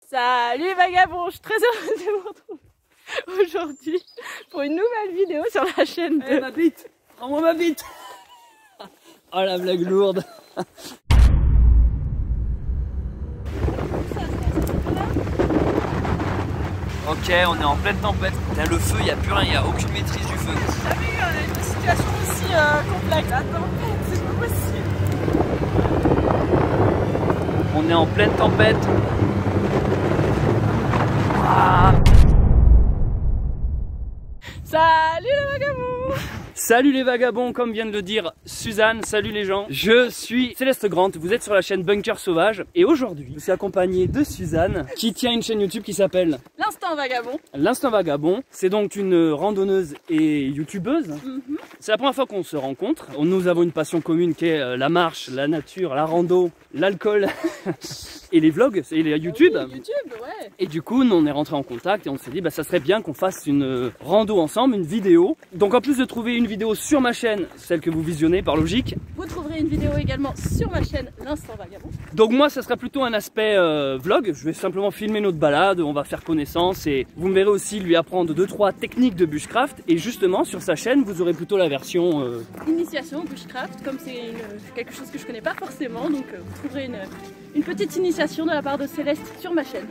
Salut les vagabonds, je suis très heureuse de vous retrouver aujourd'hui pour une nouvelle vidéo sur la chaîne de... ma bite, rends-moi ma bite. Oh la blague lourde. Ok, on est en pleine tempête. Là, le feu, il n'y a plus rien, il n'y a aucune maîtrise du feu. J'ai jamais eu une situation aussi complexe. La tempête, c'est pas possible. On est en pleine tempête. Ah. Salut les vagabonds. Salut les vagabonds, comme vient de le dire Suzanne, salut les gens. Je suis Céleste Grant, vous êtes sur la chaîne Bunker Sauvage. Et aujourd'hui, je suis accompagné de Suzanne, qui tient une chaîne YouTube qui s'appelle L'Instant Vagabond. L'Instant Vagabond. C'est donc une randonneuse et youtubeuse. C'est la première fois qu'on se rencontre. Nous avons une passion commune qui est la marche, la nature, la rando, l'alcool et les vlogs et les YouTube. Oui, YouTube, ouais. Et du coup, nous, on est rentré en contact et on s'est dit, bah, ça serait bien qu'on fasse une rando ensemble, une vidéo. Donc en plus de trouver une vidéo sur ma chaîne, celle que vous visionnez par logique, vous trouverez une vidéo également sur ma chaîne L'Instant Vagabond. donc moi, ça sera plutôt un aspect vlog. Je vais simplement filmer notre balade, on va faire connaissance et vous me verrez aussi lui apprendre 2-3 techniques de bushcraft. Et justement, sur sa chaîne, vous aurez plutôt la version Initiation au bushcraft, comme c'est quelque chose que je connais pas forcément, donc vous trouverez une petite initiation de la part de Céleste sur ma chaîne.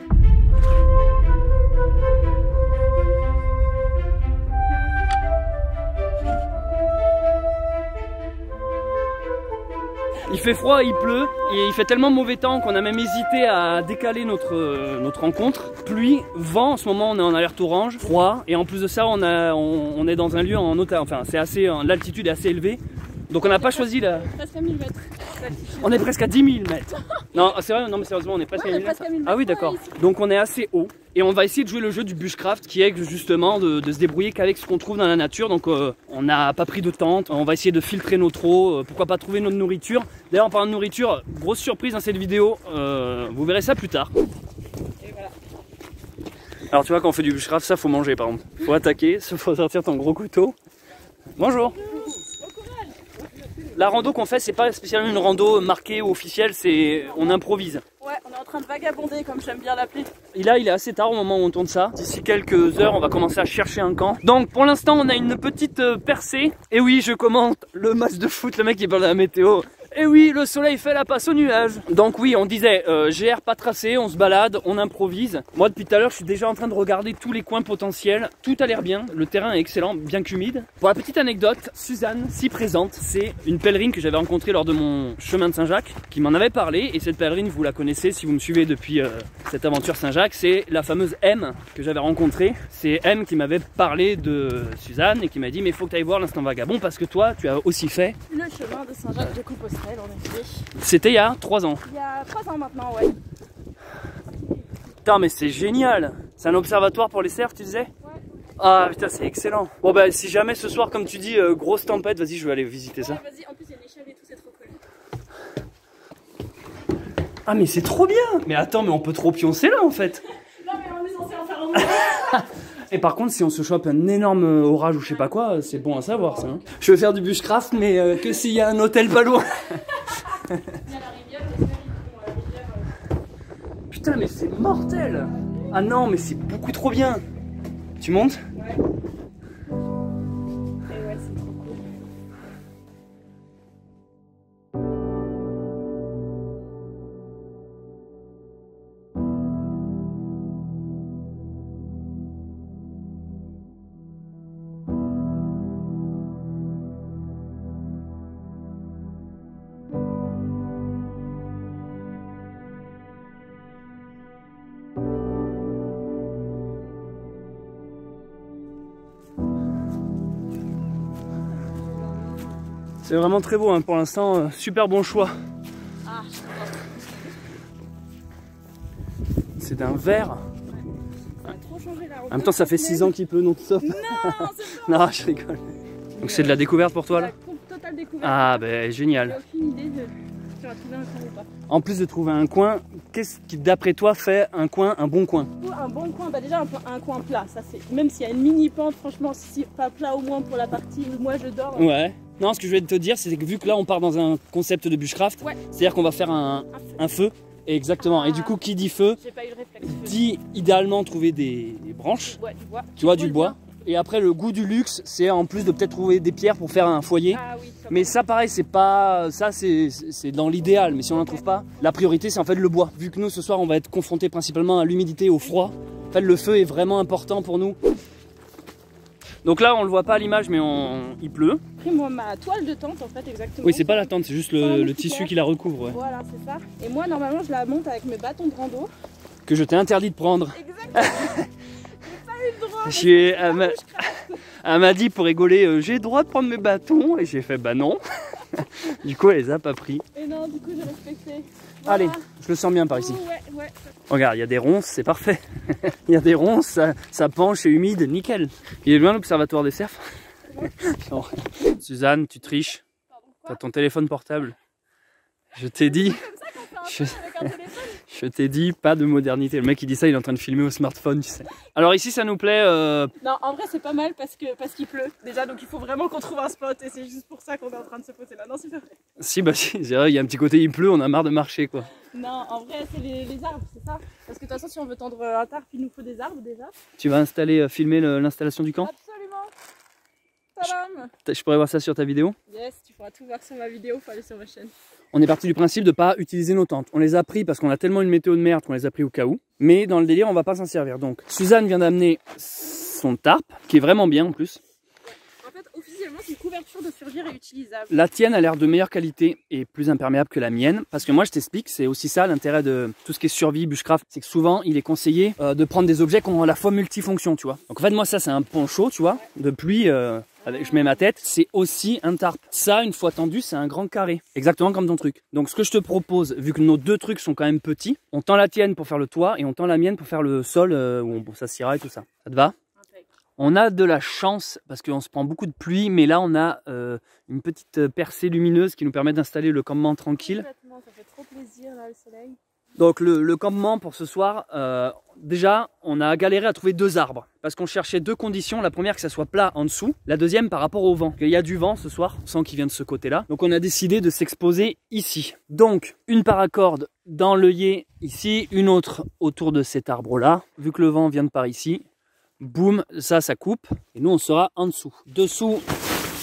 Il fait froid, il pleut et il fait tellement mauvais temps qu'on a même hésité à décaler notre rencontre. Pluie, vent, en ce moment on est en alerte orange, froid et en plus de ça on est dans un lieu en hauteur, enfin c'est assez, l'altitude est assez élevée. Donc on n'a pas choisi la... Presque à 1000 mètres. On est presque à 10 000 mètres. Non, c'est vrai, non mais sérieusement on est presque à 1000 mètres. Ah oui d'accord. Donc on est assez haut. Et on va essayer de jouer le jeu du bushcraft qui est justement de se débrouiller qu'avec ce qu'on trouve dans la nature. Donc on n'a pas pris de tente, on va essayer de filtrer nos trous, pourquoi pas trouver notre nourriture. D'ailleurs en parlant de nourriture, grosse surprise dans cette vidéo, vous verrez ça plus tard. Et voilà. Alors tu vois quand on fait du bushcraft, ça faut manger par exemple. Faut attaquer, faut sortir ton gros couteau. Bonjour. La rando qu'on fait, c'est pas spécialement une rando marquée ou officielle, c'est on improvise. Ouais, on est en train de vagabonder comme j'aime bien l'appeler. Et là, il est assez tard au moment où on tourne ça. D'ici quelques heures, on va commencer à chercher un camp. Donc pour l'instant, on a une petite percée. Et oui, je commente le match de foot, le mec qui parle de la météo. Et oui, le soleil fait la passe aux nuages. Donc oui, on disait GR pas tracé, on se balade, on improvise. Moi depuis tout à l'heure, je suis déjà en train de regarder tous les coins potentiels. Tout a l'air bien, le terrain est excellent, bien qu'humide. Pour la petite anecdote, Suzanne, si présente, c'est une pèlerine que j'avais rencontrée lors de mon chemin de Saint-Jacques, qui m'en avait parlé. Et cette pèlerine, vous la connaissez si vous me suivez depuis cette aventure Saint-Jacques, c'est la fameuse M que j'avais rencontrée. C'est M qui m'avait parlé de Suzanne et qui m'a dit mais faut que tu ailles voir l'Instant Vagabond parce que toi, tu as aussi fait Le chemin de Saint-Jacques de Compostelle. C'était il y a 3 ans. Il y a 3 ans maintenant, ouais. Putain mais c'est génial. C'est un observatoire pour les cerfs tu disais? Ouais. Ah putain c'est excellent. Bon bah si jamais ce soir comme tu dis grosse tempête, vas-y je vais aller visiter ça. Ouais, vas-y, en plus il y a une échelle et tout, c'est trop cool. Ah mais c'est trop bien. Mais attends mais on peut trop pioncer là en fait. Non mais on est censé en faire un moment. Et par contre si on se chope un énorme orage ou je sais pas quoi, c'est bon à savoir ça hein. Je veux faire du bushcraft mais que s'il y a un hôtel pas loin. Il y a la rivière, la rivière. Putain mais c'est mortel. Ah non mais c'est beaucoup trop bien. Tu montes? Ouais. Et ouais, c'est trop cool. C'est vraiment très beau hein, pour l'instant, super bon choix. Ah, C'est d'un vert. ça a trop changé là. En même temps ça fait 6 ans qu'il pleut non-stop. Non, c'est pas. Non je rigole. Donc c'est de la découverte pour toi là? Totale découverte. Ah ben génial. J'ai aucune idée de si tu vas trouver un coin ou pas. En plus de trouver un coin, qu'est-ce qui d'après toi fait un coin un bon coin? Un bon coin, bah déjà un coin plat, ça c'est. Même s'il y a une mini pente, franchement, si pas plat au moins pour la partie où moi je dors. Ouais. Non, ce que je vais te dire, c'est que vu que là on part dans un concept de bushcraft, ouais. c'est-à-dire qu'on va faire un feu Exactement. Et du coup, qui dit feu, j'ai pas eu le réflexe. dit idéalement trouver des branches, Du bois. tu vois, du bois. Et après, le goût du luxe, c'est en plus de peut-être trouver des pierres pour faire un foyer. Ah oui. Mais ça, pareil, c'est pas. Ça, c'est dans l'idéal. Mais si on n'en trouve pas, la priorité, c'est en fait le bois. Vu que nous, ce soir, on va être confrontés principalement à l'humidité, au froid. En fait, le feu est vraiment important pour nous. Donc là, on le voit pas à l'image, mais il pleut. J'ai pris moi ma toile de tente, en fait, exactement. Oui, c'est pas la tente, c'est juste le tissu qui la recouvre. Ouais. Voilà, c'est ça. Et moi, normalement, je la monte avec mes bâtons de rando. Que je t'ai interdit de prendre. Exactement. J'ai pas eu le droit. Elle m'a dit pour rigoler, j'ai le droit de prendre mes bâtons. Et j'ai fait bah non. Du coup, elle les a pas pris. Et non, du coup, j'ai respecté. Voilà. Allez, je le sens bien par ici. Ouais. Regarde, il y a des ronces, c'est parfait. Il y a des ronces, ça penche, c'est humide, nickel. Il est loin l'observatoire des cerfs. Suzanne, tu triches. T'as ton téléphone portable. Je t'ai dit. Je t'ai dit, pas de modernité. Le mec il dit ça, il est en train de filmer au smartphone, tu sais. Alors ici ça nous plaît. Non, en vrai c'est pas mal parce qu'il pleut déjà, donc il faut vraiment qu'on trouve un spot et c'est juste pour ça qu'on est en train de se poser là. Non, c'est pas vrai. Si, bah si, c'est vrai, il y a un petit côté il pleut, on a marre de marcher quoi. Non, en vrai c'est les arbres, c'est ça. Parce que de toute façon, si on veut tendre un tarp, il nous faut des arbres déjà. Tu vas filmer l'installation du camp? Absolument. Tadam. Je pourrais voir ça sur ta vidéo? Yes, tu pourras tout voir sur ma vidéo, faut aller sur ma chaîne. On est parti du principe de pas utiliser nos tentes. On les a pris parce qu'on a tellement une météo de merde qu'on les a pris au cas où. Mais dans le délire, on va pas s'en servir. Donc, Suzanne vient d'amener son tarp, qui est vraiment bien en plus. En fait, officiellement, c'est une couverture de survie réutilisable. La tienne a l'air de meilleure qualité et plus imperméable que la mienne. Parce que moi, je t'explique, c'est aussi ça l'intérêt de tout ce qui est survie, bushcraft. C'est que souvent, il est conseillé de prendre des objets qui ont à la fois multifonction, tu vois. Donc en fait, moi, ça, c'est un poncho, tu vois, de pluie. Je mets ma tête, c'est aussi un tarp. Ça, une fois tendu, c'est un grand carré. Exactement comme ton truc. Donc ce que je te propose, vu que nos deux trucs sont quand même petits, on tend la tienne pour faire le toit et on tend la mienne pour faire le sol où on s'assiera et tout ça. Ça te va? On a de la chance parce qu'on se prend beaucoup de pluie, mais là on a une petite percée lumineuse qui nous permet d'installer le campement tranquille. Ça fait trop plaisir là, le soleil. Donc le campement pour ce soir, déjà on a galéré à trouver deux arbres parce qu'on cherchait deux conditions. La première que ça soit plat en dessous, la deuxième par rapport au vent. Il y a du vent ce soir, on sent qu'il vient de ce côté là. Donc on a décidé de s'exposer ici. Donc une paracorde dans l'œillet ici, une autre autour de cet arbre là. Vu que le vent vient de par ici, boum, ça coupe et nous on sera en dessous. Dessous,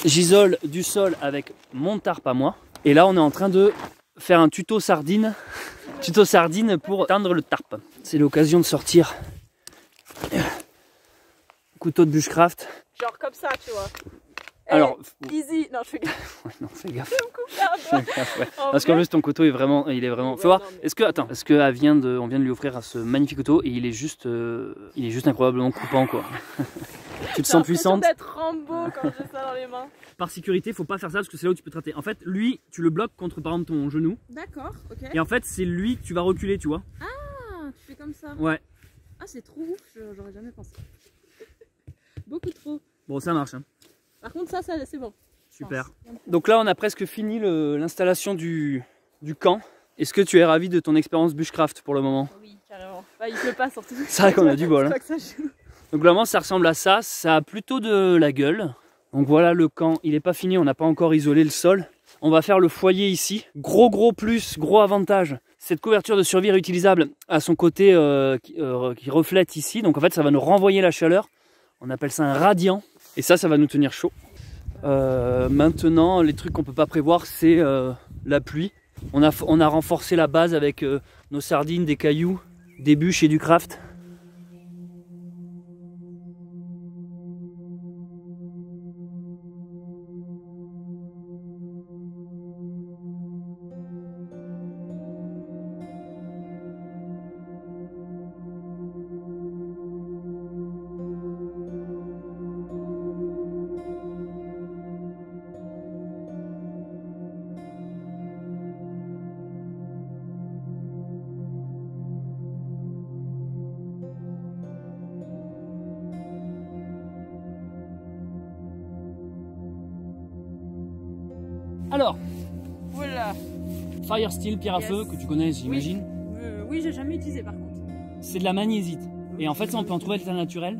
j'isole du sol avec mon tarp à moi. Et là on est en train de faire un tuto sardine pour tendre le tarp. C'est l'occasion de sortir couteau de bushcraft. Genre comme ça, tu vois. Alors, easy. Non, je fais gaffe. Ouais, non, fais gaffe. Je me coupe là. Ouais. Parce qu'en plus ton couteau est vraiment, Faut voir. Est-ce que on vient de lui offrir ce magnifique couteau et il est juste incroyablement coupant quoi. Tu te sens puissante. J'ai l'impression d'être Rambo quand j'ai ça dans les mains. Par sécurité, faut pas faire ça parce que c'est là où tu peux te rater. En fait, lui, tu le bloques contre par exemple ton genou. D'accord, ok. Et en fait, c'est lui que tu vas reculer, tu vois. Ah, tu fais comme ça. Ouais. Ah, c'est trop ouf, j'aurais jamais pensé. Beaucoup trop. Bon, ça marche. Hein. Par contre, ça c'est bon. Super. Donc là, on a presque fini l'installation du camp. Est-ce que tu es ravi de ton expérience bushcraft pour le moment? Oui, carrément. Bah, il pleut pas surtout. C'est vrai qu'on a du bol. Hein. Que ça joue. Donc globalement, ça ressemble à ça. Ça a plutôt de la gueule. Donc voilà le camp. Il n'est pas fini, on n'a pas encore isolé le sol. On va faire le foyer ici. Gros plus, gros avantage. Cette couverture de survie réutilisable a son côté qui reflète ici. Donc en fait, ça va nous renvoyer la chaleur. On appelle ça un radiant. Et ça va nous tenir chaud. Maintenant, les trucs qu'on peut pas prévoir, c'est la pluie. On a renforcé la base avec nos sardines, des cailloux, des bûches et du craft. Alors, voilà. Fire Steel, pierre à feu, que tu connais, j'imagine. Oui, j'ai jamais utilisé par contre. C'est de la magnésiite. Et en fait, ça, on peut en trouver à l'état naturel,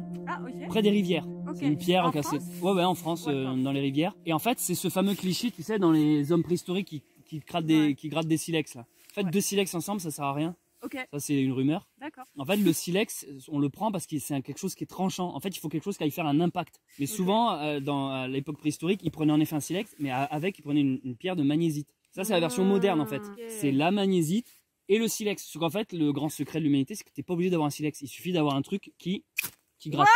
près des rivières. Okay. C'est une pierre en cassée. France Ouais, en France, dans les rivières. Et en fait, c'est ce fameux cliché, tu sais, dans les hommes préhistoriques qui grattent des silex, là. En fait, 2 silex ensemble, ça sert à rien. Ok. Ça, c'est une rumeur. D'accord. En fait, le silex, on le prend parce que c'est quelque chose qui est tranchant. En fait, il faut quelque chose qui aille faire un impact. Mais souvent, à l'époque préhistorique, ils prenaient en effet un silex, mais avec, ils prenaient une pierre de magnésite. Ça, c'est la version moderne, en fait. Okay. C'est la magnésite et le silex. Parce qu'en fait, le grand secret de l'humanité, c'est que t'es pas obligé d'avoir un silex. Il suffit d'avoir un truc qui gratte.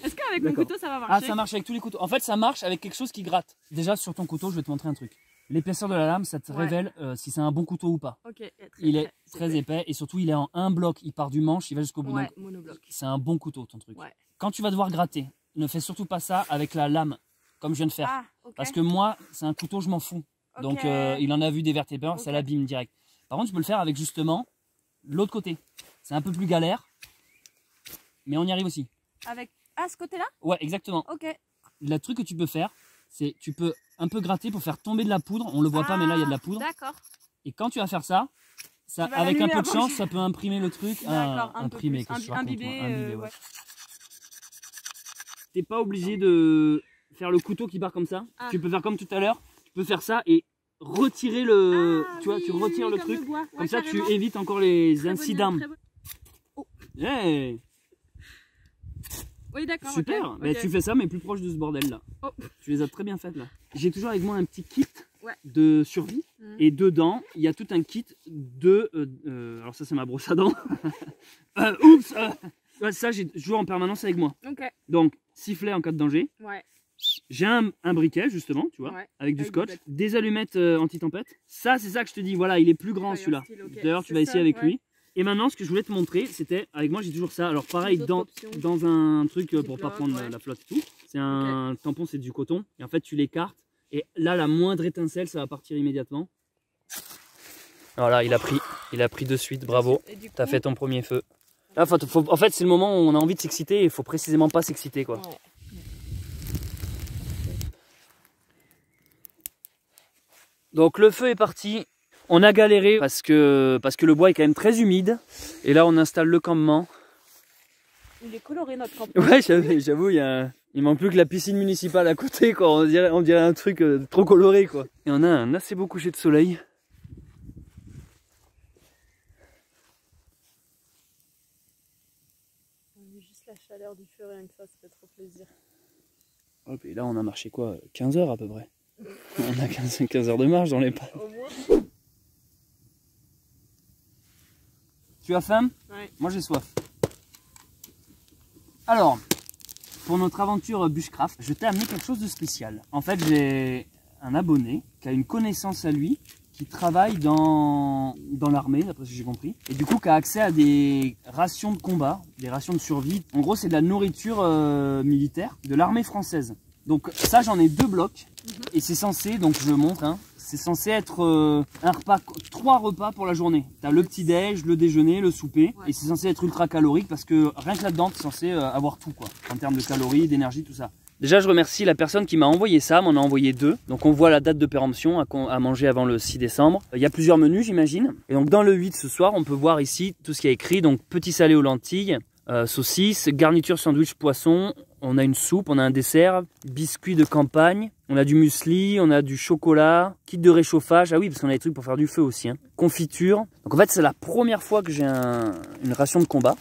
Est-ce qu'avec mon couteau, ça va marcher? Ah, ça marche avec tous les couteaux. En fait, ça marche avec quelque chose qui gratte. Déjà, sur ton couteau, je vais te montrer un truc. L'épaisseur de la lame, ça te révèle si c'est un bon couteau ou pas. Ok. Il est très épais et surtout, il est en un bloc. Il part du manche, il va jusqu'au bout. Ouais, monobloc. C'est un bon couteau, ton truc. Ouais. Quand tu vas devoir gratter, ne fais surtout pas ça avec la lame, comme je viens de faire. Ah, ok. Parce que moi, c'est un couteau, je m'en fous. Ok. Donc, il en a vu des vertébrés, ça l'abîme direct. Par contre, tu peux le faire avec justement l'autre côté. C'est un peu plus galère, mais on y arrive aussi. Avec... Ah, ce côté-là? Ouais, exactement. Ok. Le truc que tu peux faire, c'est tu peux un peu gratter pour faire tomber de la poudre. On le voit pas, mais là, il y a de la poudre. D'accord. Et quand tu vas faire ça, avec un peu de chance, ça peut imprimer le truc. D'accord, imprimer, que je raconte, imbiber, ouais. T'es pas obligé de faire le couteau qui part comme ça. Ah. Tu peux faire comme tout à l'heure. Tu peux faire ça et retirer le... tu vois, tu retires le truc. Comme ça, carrément. tu évites encore les incidents. Oh. Yeah. Oui, d'accord. Super. Okay. Mais tu fais ça, mais plus proche de ce bordel là. Oh. Tu les as très bien faites là. J'ai toujours avec moi un petit kit Ouais. de survie. Et dedans, il y a tout un kit de... alors ça, c'est ma brosse à dents. Oups. Ouais, ça, j'ai toujours en permanence avec moi. Ok. Donc, sifflet en cas de danger. Ouais. J'ai un briquet, justement, tu vois, Ouais. avec du Avec scotch. du scotch. Des allumettes anti-tempête. Ça, c'est ça que je te dis. Voilà, il est plus grand celui-là. Okay. D'ailleurs, tu vas essayer avec lui. Et maintenant, ce que je voulais te montrer, c'était... Avec moi, j'ai toujours ça. Alors, pareil, dans un truc pour pas prendre la flotte et tout. C'est un tampon, c'est du coton. Et en fait, tu l'écartes. Et là, la moindre étincelle, ça va partir immédiatement. Voilà, il a pris de suite, bravo. T'as fait ton premier feu. Là, en fait, c'est le moment où on a envie de s'exciter et il faut précisément pas s'exciter, quoi. Ouais. Donc le feu est parti. On a galéré parce que le bois est quand même très humide. Et là, on installe le campement. Il est coloré notre campement. Ouais, j'avoue, il manque plus que la piscine municipale à côté, quoi. On dirait un truc trop coloré, quoi. Et on a un assez beau coucher de soleil. On a juste la chaleur du feu, rien que ça fait trop plaisir. Hop, et là, on a marché quoi, 15 heures à peu près. On a 15 heures de marche dans les pas. Au moins. Tu as faim? Ouais. Moi, j'ai soif. Alors, pour notre aventure Bushcraft, je t'ai amené quelque chose de spécial. En fait, j'ai un abonné qui a une connaissance à lui, qui travaille dans l'armée, d'après ce que j'ai compris, et du coup qui a accès à des rations de combat, des rations de survie. En gros, c'est de la nourriture militaire de l'armée française. Donc ça, j'en ai 2 blocs, et c'est censé, donc je montre, hein, c'est censé être un repas, 3 repas pour la journée. Tu as le petit-déj, le déjeuner, le souper, et c'est censé être ultra calorique parce que rien que là-dedans, tu es censé avoir tout, quoi, en termes de calories, d'énergie, tout ça. Déjà, je remercie la personne qui m'a envoyé ça, m'en a envoyé 2. Donc on voit la date de péremption à manger avant le 6 décembre. Il y a plusieurs menus, j'imagine. Et donc dans le 8 ce soir, on peut voir ici tout ce qui est écrit. Donc petit salé aux lentilles, saucisses, garniture sandwich poisson. On a une soupe, on a un dessert, biscuits de campagne, on a du muesli, on a du chocolat, kit de réchauffage. Ah oui, parce qu'on a des trucs pour faire du feu aussi, hein. Confiture. Donc en fait, c'est la première fois que j'ai une ration de combat.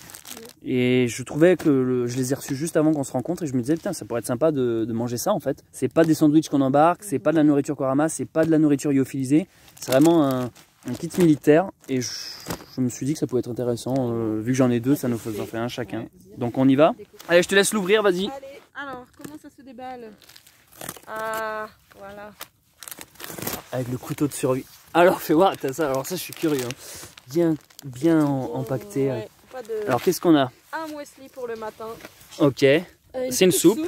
Et je trouvais que je les ai reçus juste avant qu'on se rencontre et je me disais putain, ça pourrait être sympa de manger ça en fait. C'est pas des sandwichs qu'on embarque, c'est pas de la nourriture qu'on ramasse, c'est pas de la nourriture lyophilisée. C'est vraiment un kit militaire et je me suis dit que ça pouvait être intéressant. Vu que j'en ai 2, ça nous en fait un chacun. Donc on y va. Allez, je te laisse l'ouvrir, vas-y. Allez, alors comment ça se déballe? Ah, voilà. Avec le couteau de survie. Alors fais voir, t'as ça. Alors ça, je suis curieux. Hein. Bien empaqueté. Ouais. Alors qu'est-ce qu'on a? Un muesli pour le matin. Ok. C'est une soupe.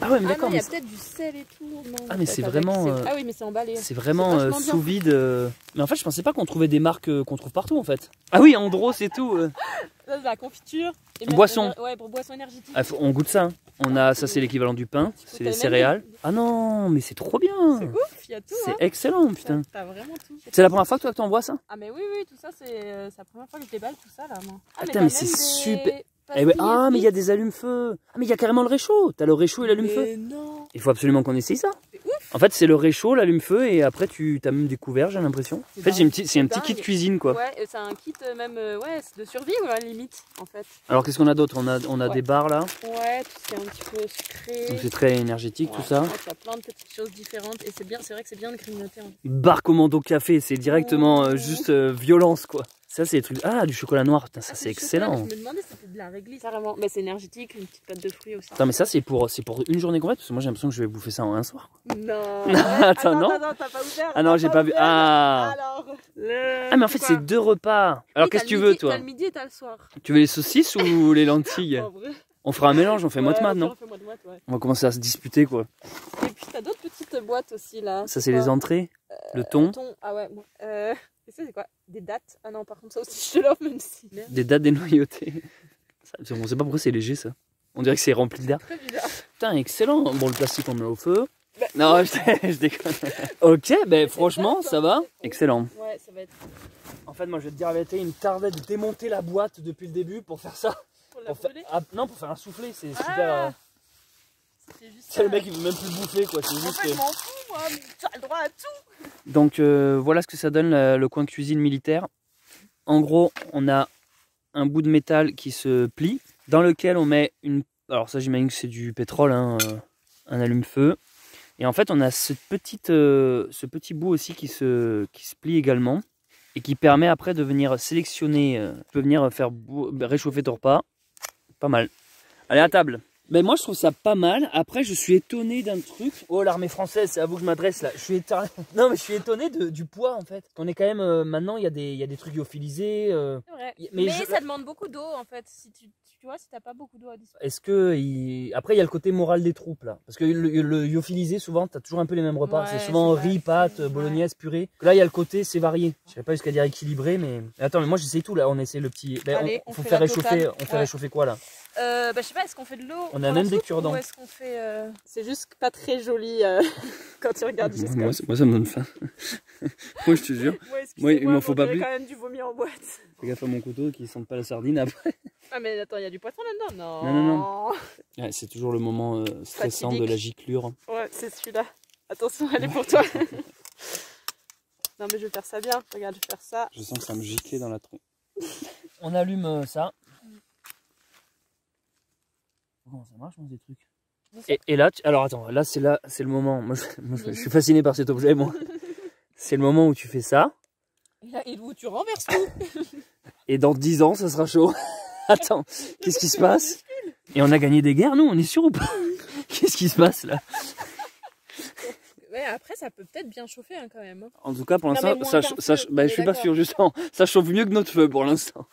Ah ouais, mais d'accord. Il y a peut-être du sel et tout. Non, ah mais c'est vraiment. Ah oui, mais c'est emballé. C'est vraiment sous vide. Mais en fait, je pensais pas qu'on trouvait des marques qu'on trouve partout en fait. Ah oui, Andros et tout. Ça, c'est la confiture. Et boisson. Ouais, pour boisson énergétique. Ah, on goûte ça. Hein. On a ça, c'est l'équivalent du pain. C'est les céréales. Ah non, mais c'est trop bien. C'est ouf, il y a tout. C'est excellent, putain. T'as vraiment tout. C'est la première fois que toi t'envoies ça? Ah mais oui, tout ça, c'est la première fois que je déballe tout ça là, moi. Ah, attends, mais c'est super. Eh ouais, ah, mais il y a des allumes-feu. Ah, mais il y a carrément le réchaud. T'as le réchaud et l'allume-feu. Non. Il faut absolument qu'on essaye ça. C'est ouf. En fait, c'est le réchaud, l'allume-feu, et après, tu as même découvert, j'ai l'impression. En fait, c'est un petit kit cuisine, quoi. Ouais, c'est un kit même ouais, de survie, à la limite, en fait. Alors, qu'est-ce qu'on a d'autre? On a des barres, là. Ouais, tout ce qui est un petit peu sucré. Donc, c'est très énergétique, tout ça. Il y a plein de petites choses différentes, et c'est vrai que c'est bien de grignoter. Bar commando café, c'est directement juste violence, quoi. Ça, c'est des trucs... Ah, du chocolat noir, putain, ça, c'est excellent. Je me demandais si c'était de la réglisse, carrément. Mais c'est énergétique, une petite pâte de fruits aussi. Attends, mais ça, c'est pour une journée complète, parce que moi, j'ai l'impression que je vais bouffer ça en un soir. Non. Attends, non. Attends, t'as pas ouvert. Ah non, j'ai pas vu. Ah. Alors, Ah, mais en fait, c'est 2 repas. Alors, qu'est-ce que tu veux, toi? T'as le midi et t'as le soir. Tu veux les saucisses ou les lentilles? En vrai. On fera un mélange, on fait moite-moite, non? Ouais. On va commencer à se disputer, quoi. Et puis, t'as d'autres petites boîtes aussi, là. Ça, c'est les entrées. Le thon. Ah ouais, bon. Et ça, c'est quoi? Des dates? Ah non, par contre, ça aussi, je te l'offre, même si. Des dattes dénoyautées. On sait pas pourquoi c'est léger, ça. On dirait que c'est rempli d'air. Très bizarre. Putain, excellent. Bon, le plastique, on met au feu. Non, je déconne. Ok, ben franchement, ça va. Excellent. Ouais, ça va être. En fait, moi, je vais te dire la vérité, il me tardait de démonter la boîte depuis le début pour faire ça. Pour faire... Non, pour faire un soufflé, c'est super. C'est le mec qui veut même plus bouffer, quoi. C'est juste. En fait, je m'en fous, moi. Tu as le droit à tout. Donc, voilà ce que ça donne le coin cuisine militaire. En gros, on a un bout de métal qui se plie, dans lequel on met une. Alors, ça, j'imagine que c'est du pétrole, hein, un allume-feu. Et en fait, on a ce petit bout aussi qui se plie également et qui permet après de venir sélectionner, tu peux venir faire réchauffer ton repas. Pas mal. Allez, à table. Ben moi, je trouve ça pas mal. Après, je suis étonné d'un truc. Oh, l'armée française, c'est à vous que je m'adresse là. Je suis étonné. Non, mais je suis étonné du poids en fait. On est quand même maintenant, il y a des trucs lyophilisés. C'est vrai. Mais ça demande beaucoup d'eau en fait. Si tu vois, si t'as pas beaucoup d'eau à disposition. Est-ce que après il y a le côté moral des troupes là, parce que le lyophilisé souvent, t'as toujours un peu les mêmes repas. Ouais, c'est souvent riz, pâtes, bolognaise, purée. Là, il y a le côté, c'est varié. Je sais pas jusqu'à dire équilibré, mais attends, mais moi j'essaye tout là. On essaie le petit. Ben, allez, faut faire réchauffer. On fait réchauffer quoi là? Bah, je sais pas, est-ce qu'on fait de l'eau? On a même des cure-dents. Ou est-ce qu'on fait. C'est juste pas très joli quand tu regardes juste moi, ça me donne faim. Moi, je te jure. Moi, il m'en faut pas plus. Quand même du vomi en boîte. Fais gaffe à mon couteau qui sente pas la sardine après. Ah, mais attends, il y a du poisson là-dedans? Non. Non. Ouais, c'est toujours le moment stressant de la giclure. Ouais, c'est celui-là. Attention, elle est pour toi. Non, mais je vais faire ça bien. Regarde, je vais faire ça. Je sens que ça me giclait dans la tronche. On allume ça. Comment ça marche, ces trucs? Et là, alors attends, là c'est le moment. Moi, je suis fasciné par cet objet, moi. C'est le moment où tu fais ça. Et où tu renverses tout. Et dans 10 ans, ça sera chaud. Attends, qu'est-ce qui se passe? Et on a gagné des guerres, nous, on est sûr ou pas? Qu'est-ce qui se passe là? Ouais, après, ça peut peut-être bien chauffer hein, quand même. En tout cas, pour l'instant, je suis pas sûr, justement. Ça chauffe mieux que notre feu pour l'instant.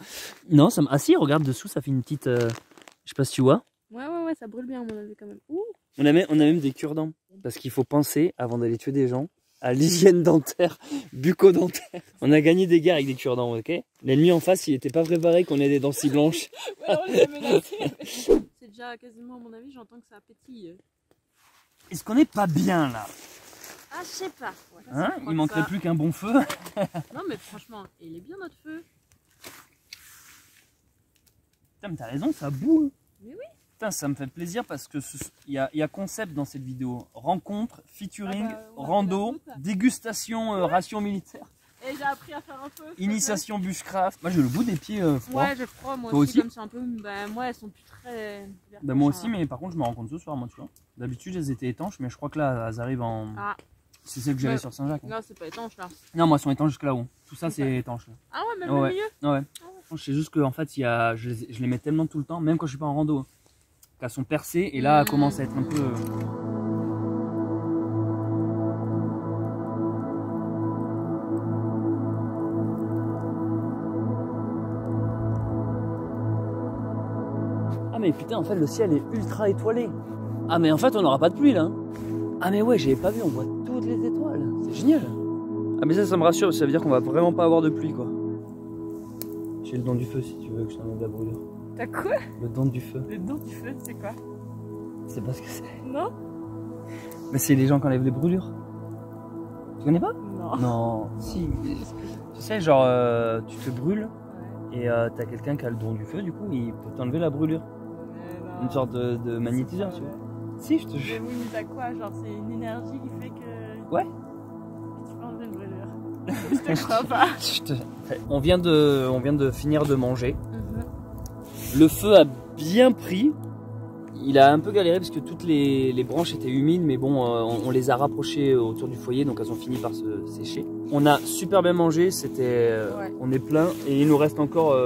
Non, ça Ah si, regarde dessous, ça fait une petite. Je sais pas si tu vois. Ouais, ça brûle bien à mon avis quand même. Ouh. On a même des cure-dents. Parce qu'il faut penser, avant d'aller tuer des gens, à l'hygiène dentaire, bucco-dentaire. On a gagné des guerres avec des cure-dents, ok? L'ennemi en face, il était pas préparé qu'on ait des dents si blanches. Ouais, on les a menacés. C'est déjà quasiment, à mon avis, j'entends que ça pétille. Est-ce qu'on est pas bien là? Ah, je sais pas. Ouais, hein? Il manquerait plus qu'un bon feu. Non, mais franchement, il est bien notre feu. Putain, mais t'as raison, ça boue. Mais oui. Putain, ça me fait plaisir parce que il y a concept dans cette vidéo. Rencontre, featuring, rando, dégustation, ration militaire. Et j'ai appris à faire un peu. Initiation bushcraft. Moi j'ai le bout des pieds froid. Ouais, j'ai froid moi aussi. Comme c'est un peu. Bah, moi elles sont plus très. Bah, moi aussi, mais par contre je me rends compte ce soir, moi tu vois. D'habitude elles étaient étanches, mais je crois que là elles arrivent en. Ah. C'est celle que j'avais sur Saint-Jacques. Non, c'est pas étanche là. Non, moi elles sont étanches jusque là-haut. Tout ça c'est étanche là. Ah ouais, même le milieu. Ouais. Je sais juste qu'en fait je les mets tellement tout le temps, même quand je suis pas en rando, qu'elles sont percées et là elles commencent à être un peu. Ah mais putain, en fait le ciel est ultra étoilé. Ah mais en fait on n'aura pas de pluie là. Ah mais ouais, j'avais pas vu, on voit toutes les étoiles. C'est génial. Ah mais ça me rassure, ça veut dire qu'on va vraiment pas avoir de pluie quoi. J'ai le don du feu si tu veux que je t'enlève la brûlure. T'as quoi? Le don du feu. Le don du feu, c'est quoi? C'est pas ce que c'est. Non? Mais c'est les gens qui enlèvent les brûlures. Tu connais pas? Non. Non, si. Tu sais, genre, tu te brûles et t'as quelqu'un qui a le don du feu, du coup, il peut t'enlever la brûlure. Une sorte de magnétiseur, tu vois. Si, je te jure. Mais oui, mais t'as quoi? Genre, c'est une énergie qui fait que. Ouais. Tu peux enlever une brûlure. Je te crois pas. On vient de finir de manger. Le feu a bien pris. Il a un peu galéré parce que toutes les branches étaient humides, mais bon, on les a rapprochées autour du foyer, donc elles ont fini par se sécher. On a super bien mangé, on est plein, et il nous reste encore,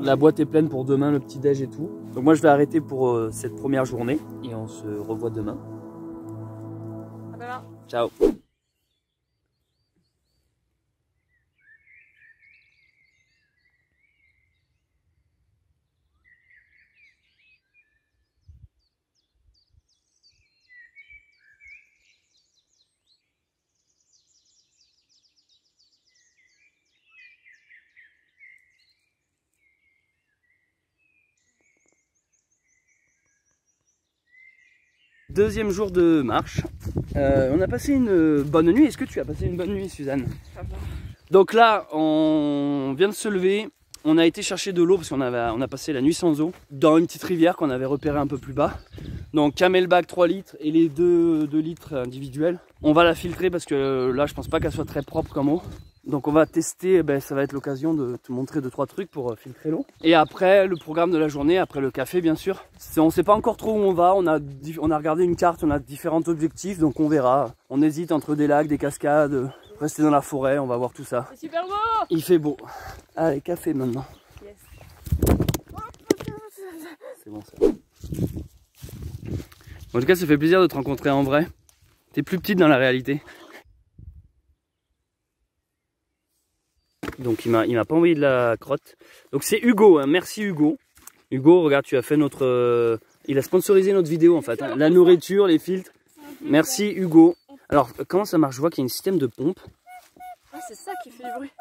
la boîte est pleine pour demain, le petit déj et tout. Donc moi je vais arrêter pour cette première journée, et on se revoit demain. Ciao. Deuxième jour de marche. On a passé une bonne nuit. Est-ce que tu as passé une bonne nuit, Suzanne? Donc là, on vient de se lever. On a été chercher de l'eau parce qu'on a passé la nuit sans eau dans une petite rivière qu'on avait repérée un peu plus bas. Donc Camelback 3 litres et les 2 litres individuels. On va la filtrer parce que là, je pense pas qu'elle soit très propre comme eau. Donc on va tester, ça va être l'occasion de te montrer 2-3 trucs pour filtrer l'eau. Et après le programme de la journée, après le café bien sûr. On ne sait pas encore trop où on va, on a regardé une carte, on a différents objectifs, donc on verra. On hésite entre des lacs, des cascades, rester dans la forêt, on va voir tout ça. C'est super beau. Il fait beau. Allez, café maintenant. Yes. C'est bon ça. En tout cas, ça fait plaisir de te rencontrer en vrai. T'es plus petite dans la réalité. Donc il m'a pas envoyé de la crotte. Donc c'est Hugo, hein. Merci Hugo. Hugo, regarde, tu as fait il a sponsorisé notre vidéo en fait. Hein. La nourriture, les filtres. Merci Hugo. Alors comment ça marche? Je vois qu'il y a un système de pompe. Ah, c'est ça qui fait du bruit.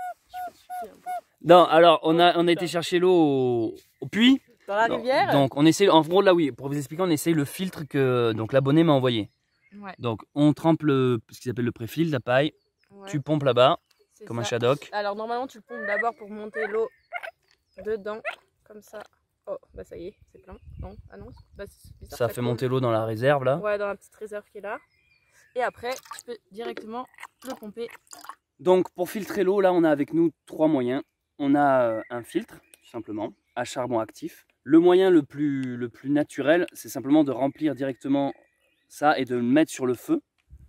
Non, alors on a été chercher l'eau au puits. Dans la rivière. Donc on essaie, en gros là oui, pour vous expliquer, on essaye le filtre que l'abonné m'a envoyé. Ouais. Donc on trempe ce qu'ils appellent le pré-filtre, la paille. Ouais. Tu pompes là-bas. Comme ça. Un shadok. Alors normalement tu le pompes d'abord pour monter l'eau dedans, comme ça. Oh bah ça y est, c'est plein. Non, ah non. Bah, bizarre, ça fait monter l'eau dans la réserve là. Ouais, dans la petite réserve qui est là. Et après tu peux directement le pomper. Donc pour filtrer l'eau, là on a avec nous 3 moyens. On a un filtre, tout simplement, à charbon actif. Le moyen le plus naturel, c'est simplement de remplir directement ça et de le mettre sur le feu.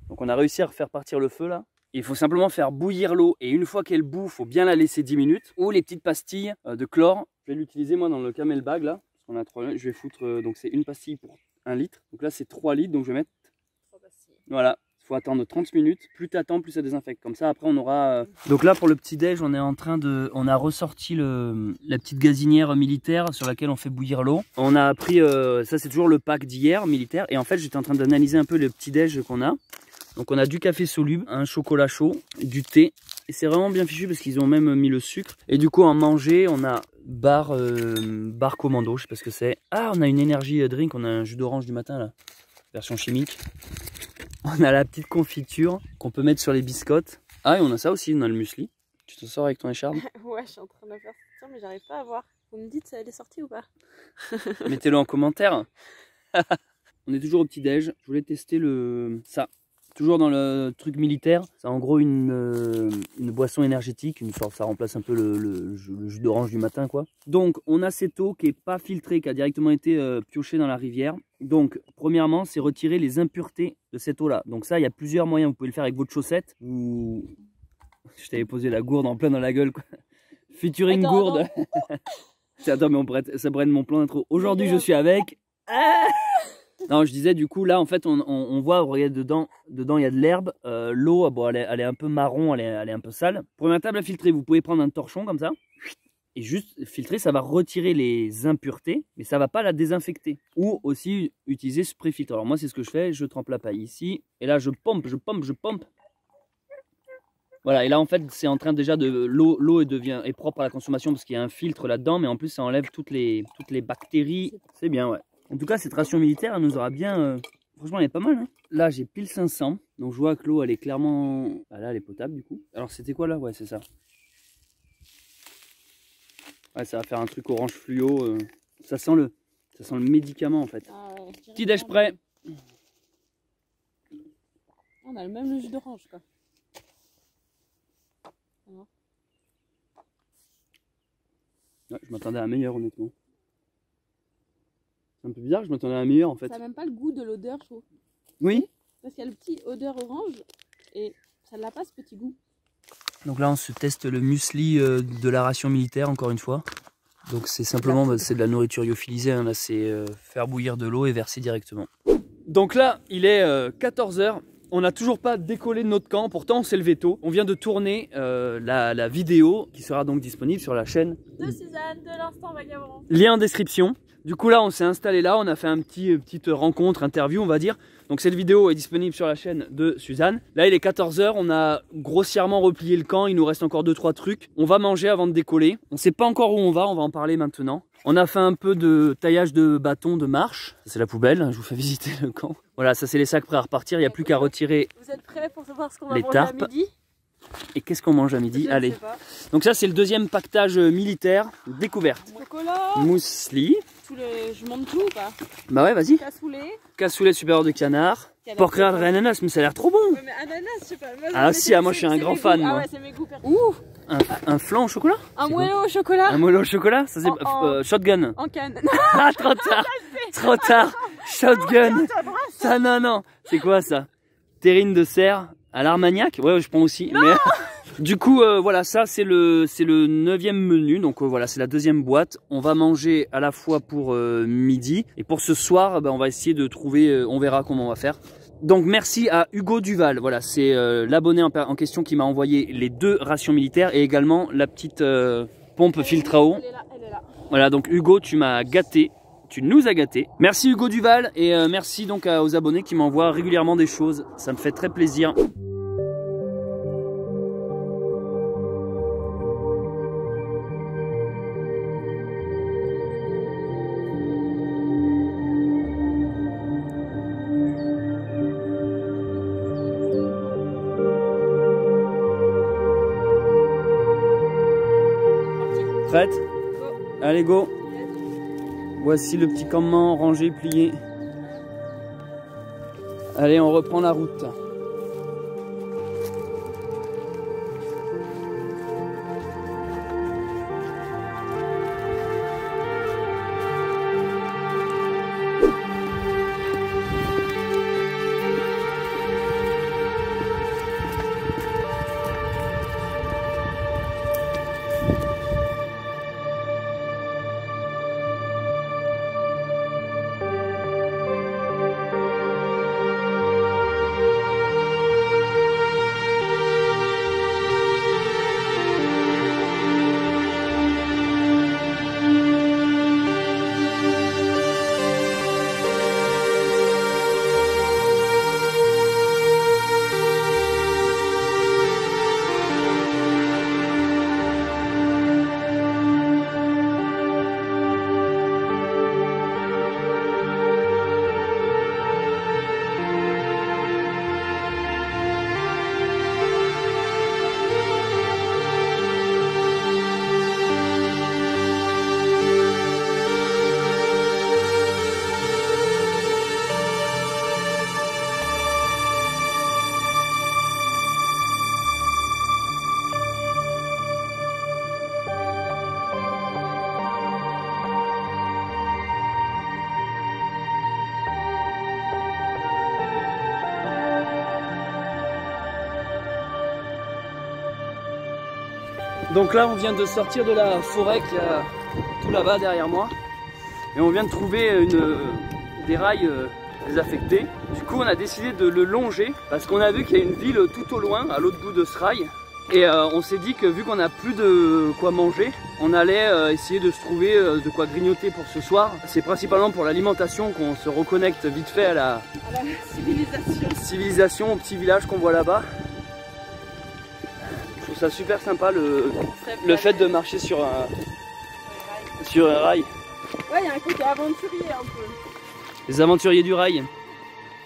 Donc on a réussi à faire partir le feu là. Il faut simplement faire bouillir l'eau et une fois qu'elle bout, il faut bien la laisser 10 minutes. Ou les petites pastilles de chlore, je vais l'utiliser moi dans le Camelback là. Parce qu'on a 3, je vais foutre, donc c'est une pastille pour 1 litre. Donc là c'est 3 litres, donc je vais mettre 3 pastilles. Voilà, il faut attendre 30 minutes. Plus tu attends, plus ça désinfecte. Comme ça après on aura... Donc là pour le petit déj, on a ressorti la petite gazinière militaire sur laquelle on fait bouillir l'eau. On a pris, ça c'est toujours le pack d'hier militaire. Et en fait j'étais en train d'analyser un peu le petit déj qu'on a. Donc on a du café soluble, un chocolat chaud, du thé. Et c'est vraiment bien fichu parce qu'ils ont même mis le sucre. Et du coup en manger, on a bar commando, je sais pas ce que c'est. Ah, on a une énergie drink, on a un jus d'orange du matin là, version chimique. On a la petite confiture qu'on peut mettre sur les biscottes. Ah, et on a ça aussi, on a le muesli. Tu te sors avec ton écharpe? Ouais, je suis en train de la faire sortir mais j'arrive pas à voir. Vous me dites si elle est sortie ou pas? Mettez-le en commentaire. On est toujours au petit déj. Je voulais tester ça. Toujours dans le truc militaire, c'est en gros une boisson énergétique, une sorte, ça remplace un peu le jus d'orange du matin quoi. Donc on a cette eau qui n'est pas filtrée, qui a directement été piochée dans la rivière. Donc premièrement c'est retirer les impuretés de cette eau là. Donc ça il y a plusieurs moyens, vous pouvez le faire avec votre chaussette ou... Je t'avais posé la gourde en plein dans la gueule quoi. Featuring gourde. Attends mais ça pourrait être mon plan d'intro. Aujourd'hui je suis avec... Non, je disais du coup là en fait on voit, regardez dedans il y a de l'herbe, l'eau bon, elle est un peu marron, elle est un peu sale. Pour ma table à filtrer, vous pouvez prendre un torchon comme ça et juste filtrer, ça va retirer les impuretés mais ça va pas la désinfecter. Ou aussi utiliser ce pré-filtre. Alors moi c'est ce que je fais, je trempe la paille ici et là je pompe. Voilà, et là en fait c'est en train déjà de l'eau est propre à la consommation parce qu'il y a un filtre là-dedans, mais en plus ça enlève toutes les bactéries. C'est bien, ouais. En tout cas, cette ration militaire, elle nous aura bien... Franchement, elle est pas mal. Hein. Là, j'ai pile 500. Donc, je vois que l'eau, elle est clairement... Bah, là, elle est potable, du coup. Alors, c'était quoi, là? Ouais, c'est ça. Ouais, ça va faire un truc orange fluo. Ça sent le médicament, en fait. Ah ouais, petit déj prêt. On a le même jus d'orange quoi. Ouais, je m'attendais à un meilleur honnêtement. C'est un peu bizarre, je m'attendais à un meilleur en fait. Ça n'a même pas le goût de l'odeur, je trouve. Oui. Parce qu'il y a le petit odeur orange et ça n'a pas ce petit goût. Donc là on se teste le muesli de la ration militaire encore une fois. Donc c'est simplement bah, c'est de la nourriture lyophilisée, hein. Là c'est faire bouillir de l'eau et verser directement. Donc là il est 14 h. On n'a toujours pas décollé de notre camp, pourtant on s'est levé tôt. On vient de tourner la vidéo qui sera donc disponible sur la chaîne de Suzanne de l'Instant Vagabond. Lien en description. Du coup là on s'est installé là, on a fait un petite rencontre, interview on va dire. Donc cette vidéo est disponible sur la chaîne de Suzanne. Là il est 14 h, on a grossièrement replié le camp, il nous reste encore 2-3 trucs. On va manger avant de décoller. On ne sait pas encore où on va en parler maintenant. On a fait un peu de taillage de bâtons de marche. C'est la poubelle, je vous fais visiter le camp. Voilà, ça c'est les sacs prêts à repartir, il n'y a plus qu'à retirer. Vous êtes prêts pour savoir ce qu'on va les manger tarpes. à midi? Et qu'est-ce qu'on mange à midi? Allez. Donc ça c'est le deuxième pactage militaire découverte. Chocolat. Muesli. Je monte tout ou pas? Bah ouais, vas-y. Cassoulet. Cassoulet supérieur de canard. Porc de ananas, mais ça a l'air trop bon. Ouais, mais ananas, je sais pas. Moi, ah si, moi je suis un grand fan. Ah moi. ouais, c'est mes goûts perso. Ouh. Un flan au chocolat? Un moelleux au chocolat. Un moelleux au chocolat? Ça c'est shotgun. En canne. Ah trop tard. Trop tard. Shotgun. Ça non. C'est quoi ça? Terrine de cerf à l'Armagnac? Ouais, je prends aussi. Mais... Du coup, voilà, ça c'est le 9e menu. Donc voilà, c'est la deuxième boîte. On va manger à la fois pour midi. Et pour ce soir, on va essayer de trouver, on verra comment on va faire. Donc merci à Hugo Duval. Voilà, c'est l'abonné en question qui m'a envoyé les 2 rations militaires et également la petite pompe filtre à eau. Elle est là. Voilà, donc Hugo, tu m'as gâté. Tu nous as gâté. Merci Hugo Duval et merci donc aux abonnés qui m'envoient régulièrement des choses. Ça me fait très plaisir. Prête? Go. Allez go. Voici le petit campement rangé, plié. Allez, on reprend la route. Donc là on vient de sortir de la forêt qui a tout là-bas derrière moi. Et on vient de trouver des rails désaffectés. Du coup on a décidé de le longer parce qu'on a vu qu'il y a une ville tout au loin à l'autre bout de ce rail. Et on s'est dit que vu qu'on n'a plus de quoi manger, on allait essayer de se trouver de quoi grignoter pour ce soir. C'est principalement pour l'alimentation qu'on se reconnecte vite fait à la civilisation, au petit village qu'on voit là-bas. Je trouve ça super sympa le fait de marcher sur un rail. Ouais, il y a un côté aventurier un peu. Les aventuriers du rail.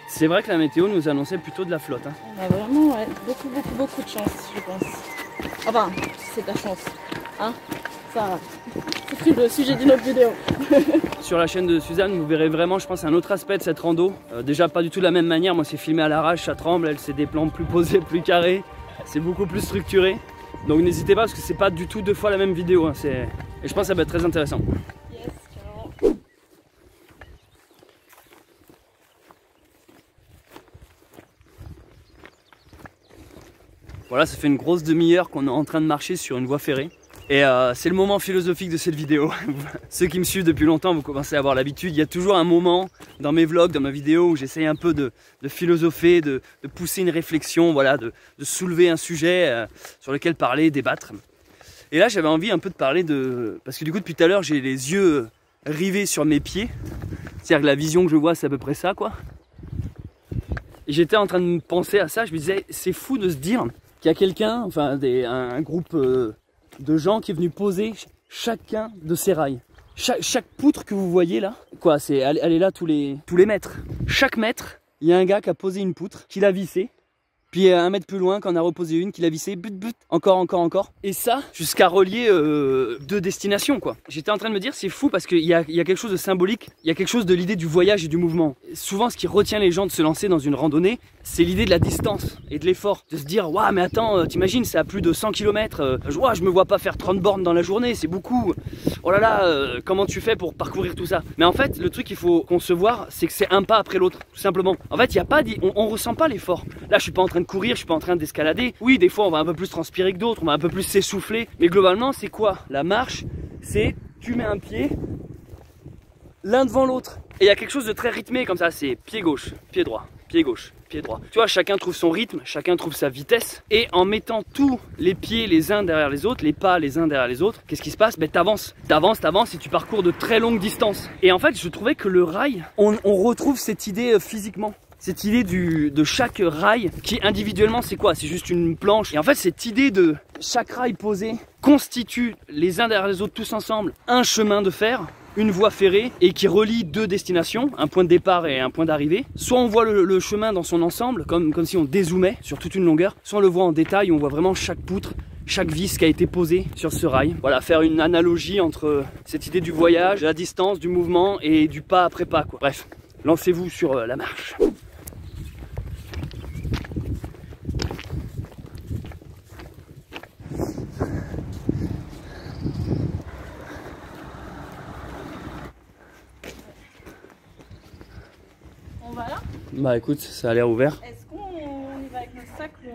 C'est vrai que la météo nous annonçait plutôt de la flotte. Hein. On a vraiment beaucoup de chance, je pense. Enfin, c'est de la chance. Hein, ça c'est le sujet d'une autre vidéo. Sur la chaîne de Suzanne, vous verrez vraiment, je pense, un autre aspect de cette rando. Déjà pas du tout de la même manière, moi c'est filmé à l'arrache, ça tremble, elle c'est des plans plus posés, plus carrés, c'est beaucoup plus structuré. Donc n'hésitez pas parce que c'est pas du tout 2 fois la même vidéo, hein, et je pense que ça va être très intéressant. Yes, carrément. Voilà, ça fait une grosse demi-heure qu'on est en train de marcher sur une voie ferrée. Et c'est le moment philosophique de cette vidéo. Ceux qui me suivent depuis longtemps, vous commencez à avoir l'habitude. Il y a toujours un moment dans mes vlogs, dans ma vidéo, où j'essaye un peu de philosopher, de pousser une réflexion, voilà, de soulever un sujet sur lequel parler, débattre. Et là, j'avais envie un peu de parler de... Parce que du coup, depuis tout à l'heure, j'ai les yeux rivés sur mes pieds. C'est-à-dire que la vision que je vois, c'est à peu près ça, quoi. Et j'étais en train de penser à ça, je me disais, c'est fou de se dire qu'il y a quelqu'un, enfin un groupe de gens qui est venu poser chacun de ces rails. Chaque poutre que vous voyez là, quoi, elle est là tous les mètres. Chaque mètre, il y a un gars qui a posé une poutre, qui l'a vissée. Puis 1 mètre plus loin, qu'on a reposé une, qu'il a vissé, but, encore. Et ça, jusqu'à relier 2 destinations, quoi. J'étais en train de me dire, c'est fou parce qu'il y a quelque chose de symbolique, il y a quelque chose de l'idée du voyage et du mouvement. Souvent, ce qui retient les gens de se lancer dans une randonnée, c'est l'idée de la distance et de l'effort. De se dire, waouh, mais attends, t'imagines, c'est à plus de 100 km, je me vois pas faire 30 bornes dans la journée, c'est beaucoup. Oh là là, comment tu fais pour parcourir tout ça? Mais en fait, le truc qu'il faut concevoir, c'est que c'est un pas après l'autre, tout simplement. En fait, il y a pas, on ressent pas l'effort. Là, je suis pas en train de courir, je suis pas en train d'escalader. Oui, des fois on va un peu plus transpirer que d'autres, on va un peu plus s'essouffler. Mais globalement, c'est quoi? La marche, c'est tu mets un pied l'un devant l'autre. Et il y a quelque chose de très rythmé comme ça, c'est pied gauche, pied droit, pied gauche, pied droit. Tu vois, chacun trouve son rythme, chacun trouve sa vitesse. Et en mettant tous les pieds les uns derrière les autres, les pas les uns derrière les autres, qu'est-ce qui se passe? Ben t'avances et tu parcours de très longues distances. Et en fait, je trouvais que le rail, on retrouve cette idée physiquement. Cette idée de chaque rail qui individuellement c'est quoi? C'est juste une planche. Et en fait cette idée de chaque rail posé constitue les uns derrière les autres tous ensemble un chemin de fer, une voie ferrée et qui relie 2 destinations, un point de départ et un point d'arrivée. Soit on voit le chemin dans son ensemble comme si on dézoomait sur toute une longueur, soit on le voit en détail, on voit vraiment chaque poutre, chaque vis qui a été posée sur ce rail. Voilà, faire une analogie entre cette idée du voyage, de la distance, du mouvement et du pas après pas, quoi. Bref, lancez-vous sur la marche. On va là? Bah écoute, ça a l'air ouvert. Est-ce qu'on y va avec nos sacs ou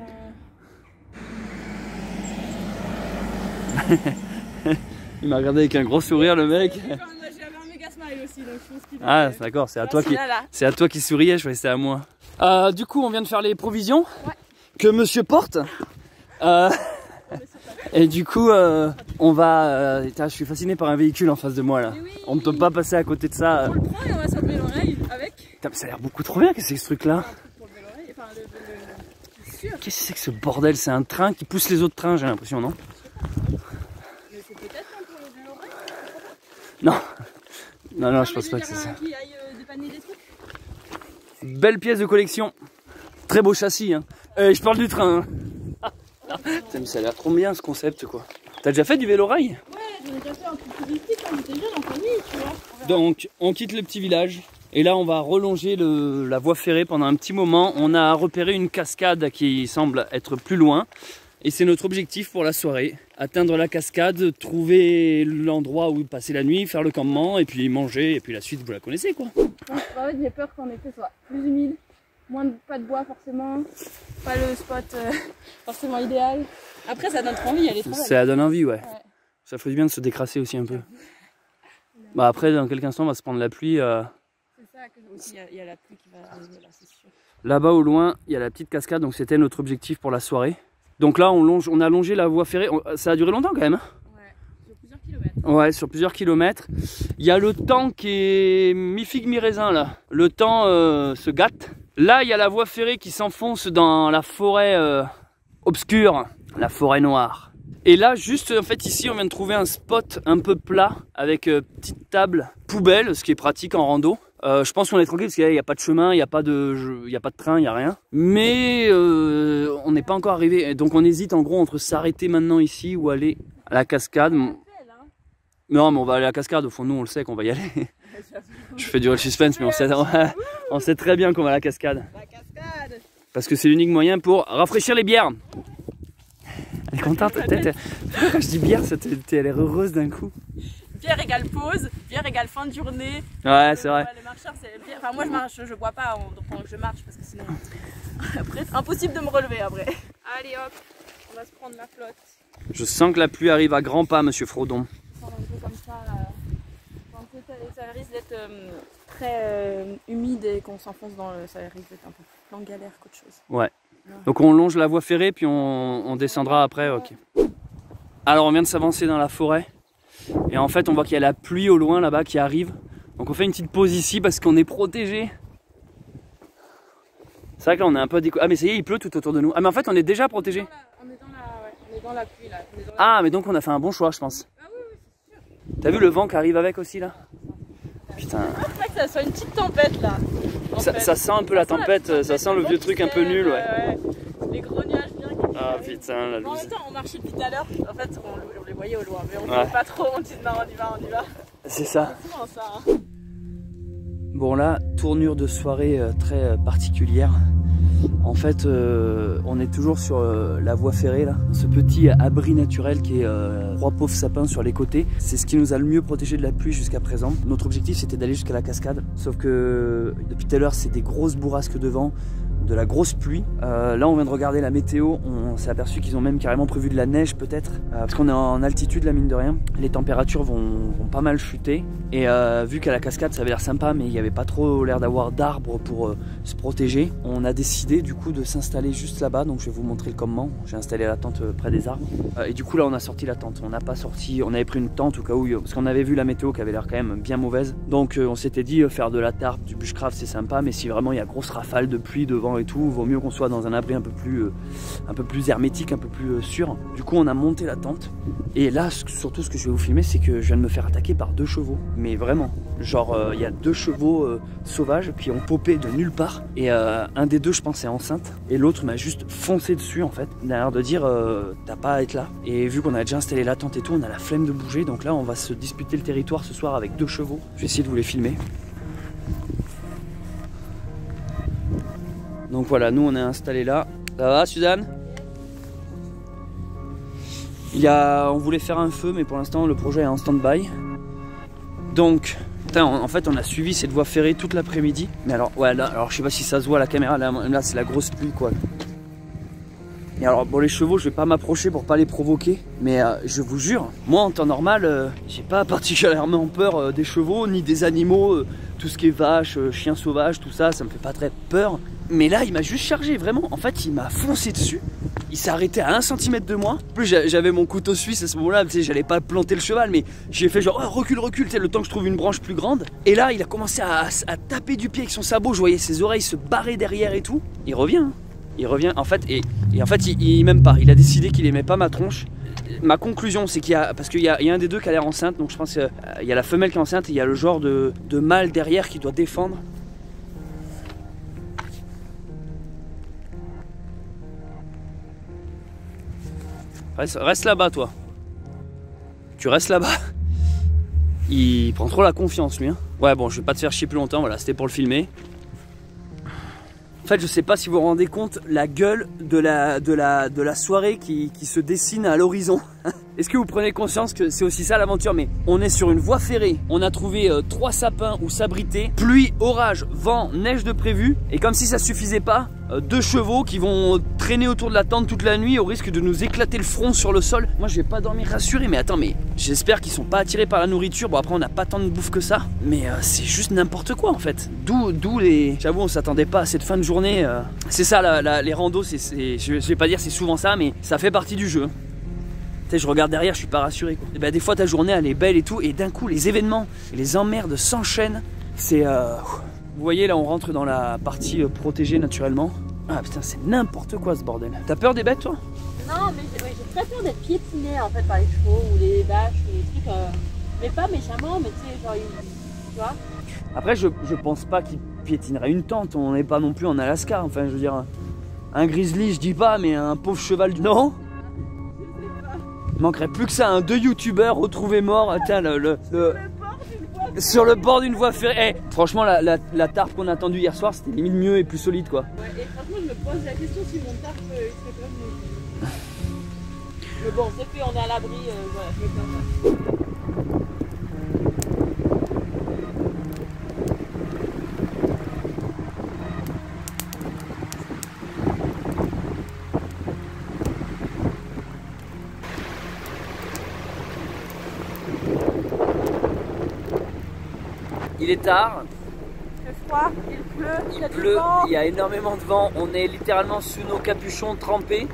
Il m'a regardé avec un gros sourire le mec. J'avais un méga smile aussi, donc je pense qu'il Ah d'accord, c'est à toi qui souriais, je croyais que c'était à moi. Du coup on vient de faire les provisions que monsieur porte. Et du coup on va... je suis fasciné par un véhicule en face de moi là. Oui, on ne peut pas passer à côté de ça. On le prend et on va sur le vélo-rail avec. Putain, ça a l'air beaucoup trop bien, qu'est-ce que c'est que ce truc là? Pour le vélo-rail, enfin Qu'est-ce que c'est que ce bordel? C'est un train qui pousse les autres trains, j'ai l'impression, non? Mais c'est peut-être un pour le vélo-rail? Non, je pense pas que c'est ça. Qui aille dépanner des trucs. Belle pièce de collection. Très beau châssis, hein. Je parle du train. Hein. Putain, mais ça a l'air trop bien ce concept, quoi. T'as déjà fait du vélo-rail? Ouais, j'en ai déjà fait un truc touristique quand j'étais jeune en famille, tu vois. Donc, on quitte le petit village. Et là, on va relonger la voie ferrée pendant un petit moment. On a repéré une cascade qui semble être plus loin. Et c'est notre objectif pour la soirée. Atteindre la cascade, trouver l'endroit où passer la nuit, faire le campement, et puis manger. Et puis la suite, vous la connaissez, quoi. En fait, j'ai peur qu'en effet, soit plus humide. Pas de bois forcément. Pas le spot forcément idéal. Après, ça donne envie, elle est trop belle. Ça donne envie, ouais. Ça fait du bien de se décrasser aussi un peu. Bah après, dans quelques instants, on va se prendre la pluie. C'est ça, aussi, il y a la pluie qui va arriver là, c'est sûr. Là-bas au loin, il y a la petite cascade, donc c'était notre objectif pour la soirée. Donc là, on a longé la voie ferrée. Ça a duré longtemps quand même. Ouais, sur plusieurs kilomètres. Ouais, sur plusieurs kilomètres. Il y a le temps qui est mi-figue, mi-raisin là. Le temps se gâte. Là, il y a la voie ferrée qui s'enfonce dans la forêt obscure, la forêt noire. Et là, juste en fait ici, on vient de trouver un spot un peu plat avec petite table poubelle, ce qui est pratique en rando. Je pense qu'on est tranquille parce qu'il n'y a pas de chemin, il n'y a pas de train, il n'y a rien. Mais on n'est pas encore arrivé. Donc on hésite en gros entre s'arrêter maintenant ici ou aller à la cascade. Non, mais on va aller à la cascade, au fond, nous on le sait qu'on va y aller. Je fais du suspense, mais on sait très bien qu'on va à la cascade. La cascade. Parce que c'est l'unique moyen pour rafraîchir les bières. Elle est contente, peut-être. Quand je dis bière, elle a l'air heureuse d'un coup. Bière égale pause, bière égale fin de journée. Ouais, c'est vrai. Les marcheurs, c'est bière. Enfin, moi je marche, je bois pas pendant que je marche parce que sinon. Après, impossible de me relever après. Allez hop, on va se prendre la flotte. Je sens que la pluie arrive à grands pas, monsieur Frodon. Un peu comme ça. Ça risque d'être très humide et qu'on s'enfonce dans le. Ça risque d'être un peu plus en galère qu'autre chose. Ouais. Donc on longe la voie ferrée puis on descendra après. Ok. Alors on vient de s'avancer dans la forêt. Et en fait on voit qu'il y a la pluie au loin là-bas qui arrive. Donc on fait une petite pause ici parce qu'on est protégé. C'est vrai que là on est un peu déco... Ah mais ça y est, il pleut tout autour de nous. Ah mais en fait on est déjà protégé. On est dans la pluie là. Ah mais donc on a fait un bon choix je pense. Ah oui, c'est sûr. T'as vu le vent qui arrive avec aussi là? Putain. C'est que ça soit une petite tempête là. Ça sent un peu la tempête, ça sent le vieux truc un peu nul, ouais. Les gros nuages bien. Ah putain, la En loose. même temps, on marchait depuis tout à l'heure. En fait, on les voyait au loin, mais on ne savait pas trop. On dit non, on y va. C'est ça. C'est souvent ça. Hein. Bon là, tournure de soirée très particulière. En fait, on est toujours sur la voie ferrée là, ce petit abri naturel qui est 3 pauvres sapins sur les côtés. C'est ce qui nous a le mieux protégé de la pluie jusqu'à présent. Notre objectif c'était d'aller jusqu'à la cascade, sauf que depuis tout à l'heure c'est des grosses bourrasques de vent, de la grosse pluie. Là on vient de regarder la météo, on s'est aperçu qu'ils ont même carrément prévu de la neige peut-être, parce qu'on est en altitude là mine de rien. Les températures vont pas mal chuter et vu qu'à la cascade ça avait l'air sympa mais il n'y avait pas trop l'air d'avoir d'arbres pour se protéger, on a décidé du coup de s'installer juste là-bas. Donc je vais vous montrer le campement. J'ai installé la tente près des arbres et du coup là on a sorti la tente. On n'a pas sorti, on avait pris une tente au cas où, parce qu'on avait vu la météo qui avait l'air quand même bien mauvaise. Donc on s'était dit faire de la tarpe, du bushcraft c'est sympa, mais si vraiment il y a grosse rafale de pluie, de vent et tout, vaut mieux qu'on soit dans un abri un peu plus hermétique, un peu plus sûr. Du coup on a monté la tente et là surtout ce que je vais vous filmer c'est que je viens de me faire attaquer par 2 chevaux, mais vraiment genre il y a 2 chevaux sauvages qui ont popé de nulle part et un des 2 je pense est enceinte et l'autre m'a juste foncé dessus en fait. Il a l'air de dire t'as pas à être là, et vu qu'on a déjà installé la tente et tout, on a la flemme de bouger, donc là on va se disputer le territoire ce soir avec 2 chevaux. Je vais essayer de vous les filmer. Donc voilà, nous on est installé là. Ça va Suzanne? On voulait faire un feu mais pour l'instant le projet est en stand-by. Donc en fait on a suivi cette voie ferrée toute l'après-midi. Mais alors ouais là, alors je sais pas si ça se voit à la caméra, là c'est la grosse pluie quoi. Et alors bon les chevaux je vais pas m'approcher pour pas les provoquer, mais je vous jure, moi en temps normal j'ai pas particulièrement peur des chevaux ni des animaux, tout ce qui est vaches, chiens sauvages, tout ça, ça me fait pas très peur. Mais là il m'a juste chargé vraiment, en fait il m'a foncé dessus. Il s'est arrêté à 1 cm de moi. En plus j'avais mon couteau suisse à ce moment là, tu sais, j'allais pas planter le cheval, mais j'ai fait genre oh, recule, tu sais, le temps que je trouve une branche plus grande. Et là il a commencé à taper du pied avec son sabot, je voyais ses oreilles se barrer derrière et tout. Il revient, hein. Il revient en fait, et en fait il m'aime pas, il a décidé qu'il aimait pas ma tronche. Ma conclusion c'est qu'il y a, parce qu'il y a un des 2 qui a l'air enceinte, donc je pense qu'il y a la femelle qui est enceinte et il y a le genre de mâle derrière qui doit défendre. Reste là-bas toi. Tu restes là-bas. Il prend trop la confiance lui hein. Ouais bon je vais pas te faire chier plus longtemps, voilà c'était pour le filmer. En fait je sais pas si vous vous rendez compte la gueule de la soirée qui se dessine à l'horizon. Est-ce que vous prenez conscience que c'est aussi ça l'aventure? Mais on est sur une voie ferrée, on a trouvé 3 sapins où s'abriter, pluie, orage, vent, neige de prévu, et comme si ça suffisait pas, 2 chevaux qui vont traîner autour de la tente toute la nuit au risque de nous éclater le front sur le sol. Moi je vais pas dormir rassuré, mais attends, mais j'espère qu'ils sont pas attirés par la nourriture. Bon après on n'a pas tant de bouffe que ça, mais c'est juste n'importe quoi en fait. D'où les... J'avoue on s'attendait pas à cette fin de journée. C'est ça les randos, je vais pas dire c'est souvent ça, mais ça fait partie du jeu. Tu sais, je regarde derrière, je suis pas rassuré quoi. Et ben, des fois ta journée elle est belle et tout, et d'un coup les événements et les emmerdes s'enchaînent. C'est vous voyez là on rentre dans la partie protégée naturellement. Ah putain c'est n'importe quoi ce bordel. T'as peur des bêtes toi? Non mais j'ai très peur d'être piétiné en fait par les chevaux ou les vaches ou les trucs, mais pas méchamment, mais tu sais genre tu vois. Après je pense pas qu'ils piétineraient une tente, on n'est pas non plus en Alaska, enfin je veux dire un grizzly je dis pas, mais un pauvre cheval non. Il manquerait plus que ça, hein, 2 youtubeurs retrouvés morts. Tiens, sur le bord d'une voie ferrée. Eh, franchement, la tarpe qu'on a attendue hier soir, c'était limite mieux et plus solide, quoi. Ouais, et franchement, je me pose la question si mon tarpe il serait pas mieux. Mais bon, c'est fait, on est à l'abri, voilà, je me plains pas. Il est tard. Il fait froid, il pleut, Il y a énormément de vent. On est littéralement sous nos capuchons trempés.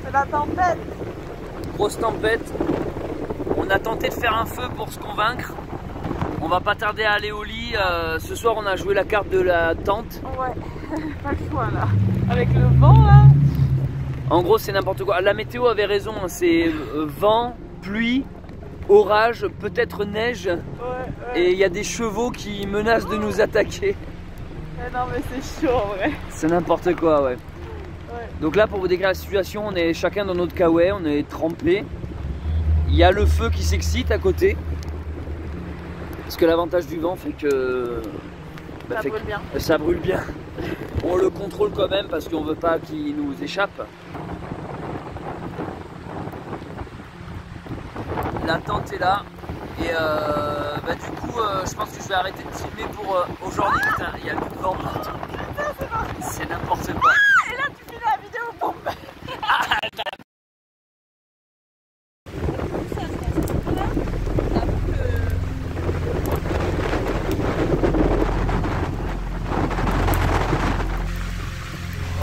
C'est la tempête. Grosse tempête. On a tenté de faire un feu pour se convaincre. On va pas tarder à aller au lit. Ce soir, on a joué la carte de la tente. Ouais, pas le choix là. Avec le vent là. En gros, c'est n'importe quoi. La météo avait raison. Hein. C'est vent, pluie, orage, peut-être neige. Ouais. Et il y a des chevaux qui menacent de nous attaquer. Non mais c'est chaud en vrai. C'est n'importe quoi, ouais. Donc là, pour vous décrire la situation, on est chacun dans notre kawaii, on est trempés. Il y a le feu qui s'excite à côté. Parce que l'avantage du vent fait que... Bah, ça brûle bien. Ça brûle bien. On le contrôle quand même parce qu'on veut pas qu'il nous échappe. La tente est là. Et bah, du coup, je pense que je vais arrêter de filmer pour aujourd'hui. Putain, il y a du vent partout. C'est n'importe quoi. Et là, tu finis la vidéo pour me...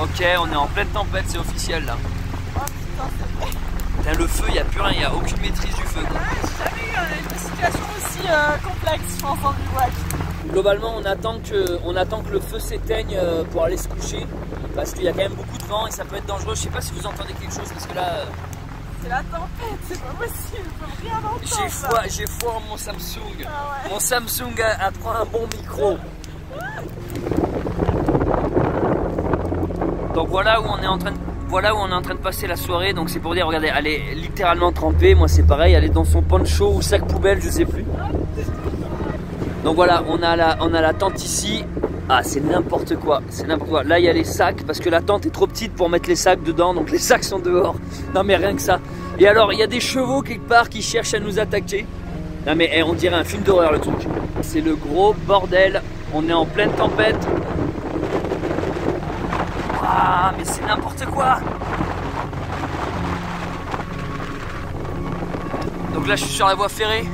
Ok, on est en pleine tempête, c'est officiel là. Oh putain, c'est vrai. Putain, le feu, il n'y a plus rien, il n'y a aucune maîtrise du feu. Ouais, j'ai jamais eu une situation aussi complexe, je pense, en bivouac. Globalement, on attend que le feu s'éteigne pour aller se coucher. Parce qu'il y a quand même beaucoup de vent et ça peut être dangereux. Je sais pas si vous entendez quelque chose parce que là... C'est la tempête, c'est pas possible, je peux rien entendre. J'ai foi en mon Samsung. Ah ouais. Mon Samsung prend un bon micro. Donc voilà où on est en train de passer la soirée. Donc c'est pour dire, regardez, elle est littéralement trempée. Moi c'est pareil, elle est dans son poncho ou sac poubelle, je sais plus. Donc voilà, on a la tente ici. Ah, c'est n'importe quoi, c'est n'importe quoi. Là il y a les sacs parce que la tente est trop petite pour mettre les sacs dedans. Donc les sacs sont dehors. Non mais rien que ça. Et alors il y a des chevaux quelque part qui cherchent à nous attaquer. Non mais on dirait un film d'horreur le truc. C'est le gros bordel. On est en pleine tempête. Ah, mais c'est n'importe quoi. Donc là je suis sur la voie ferrée.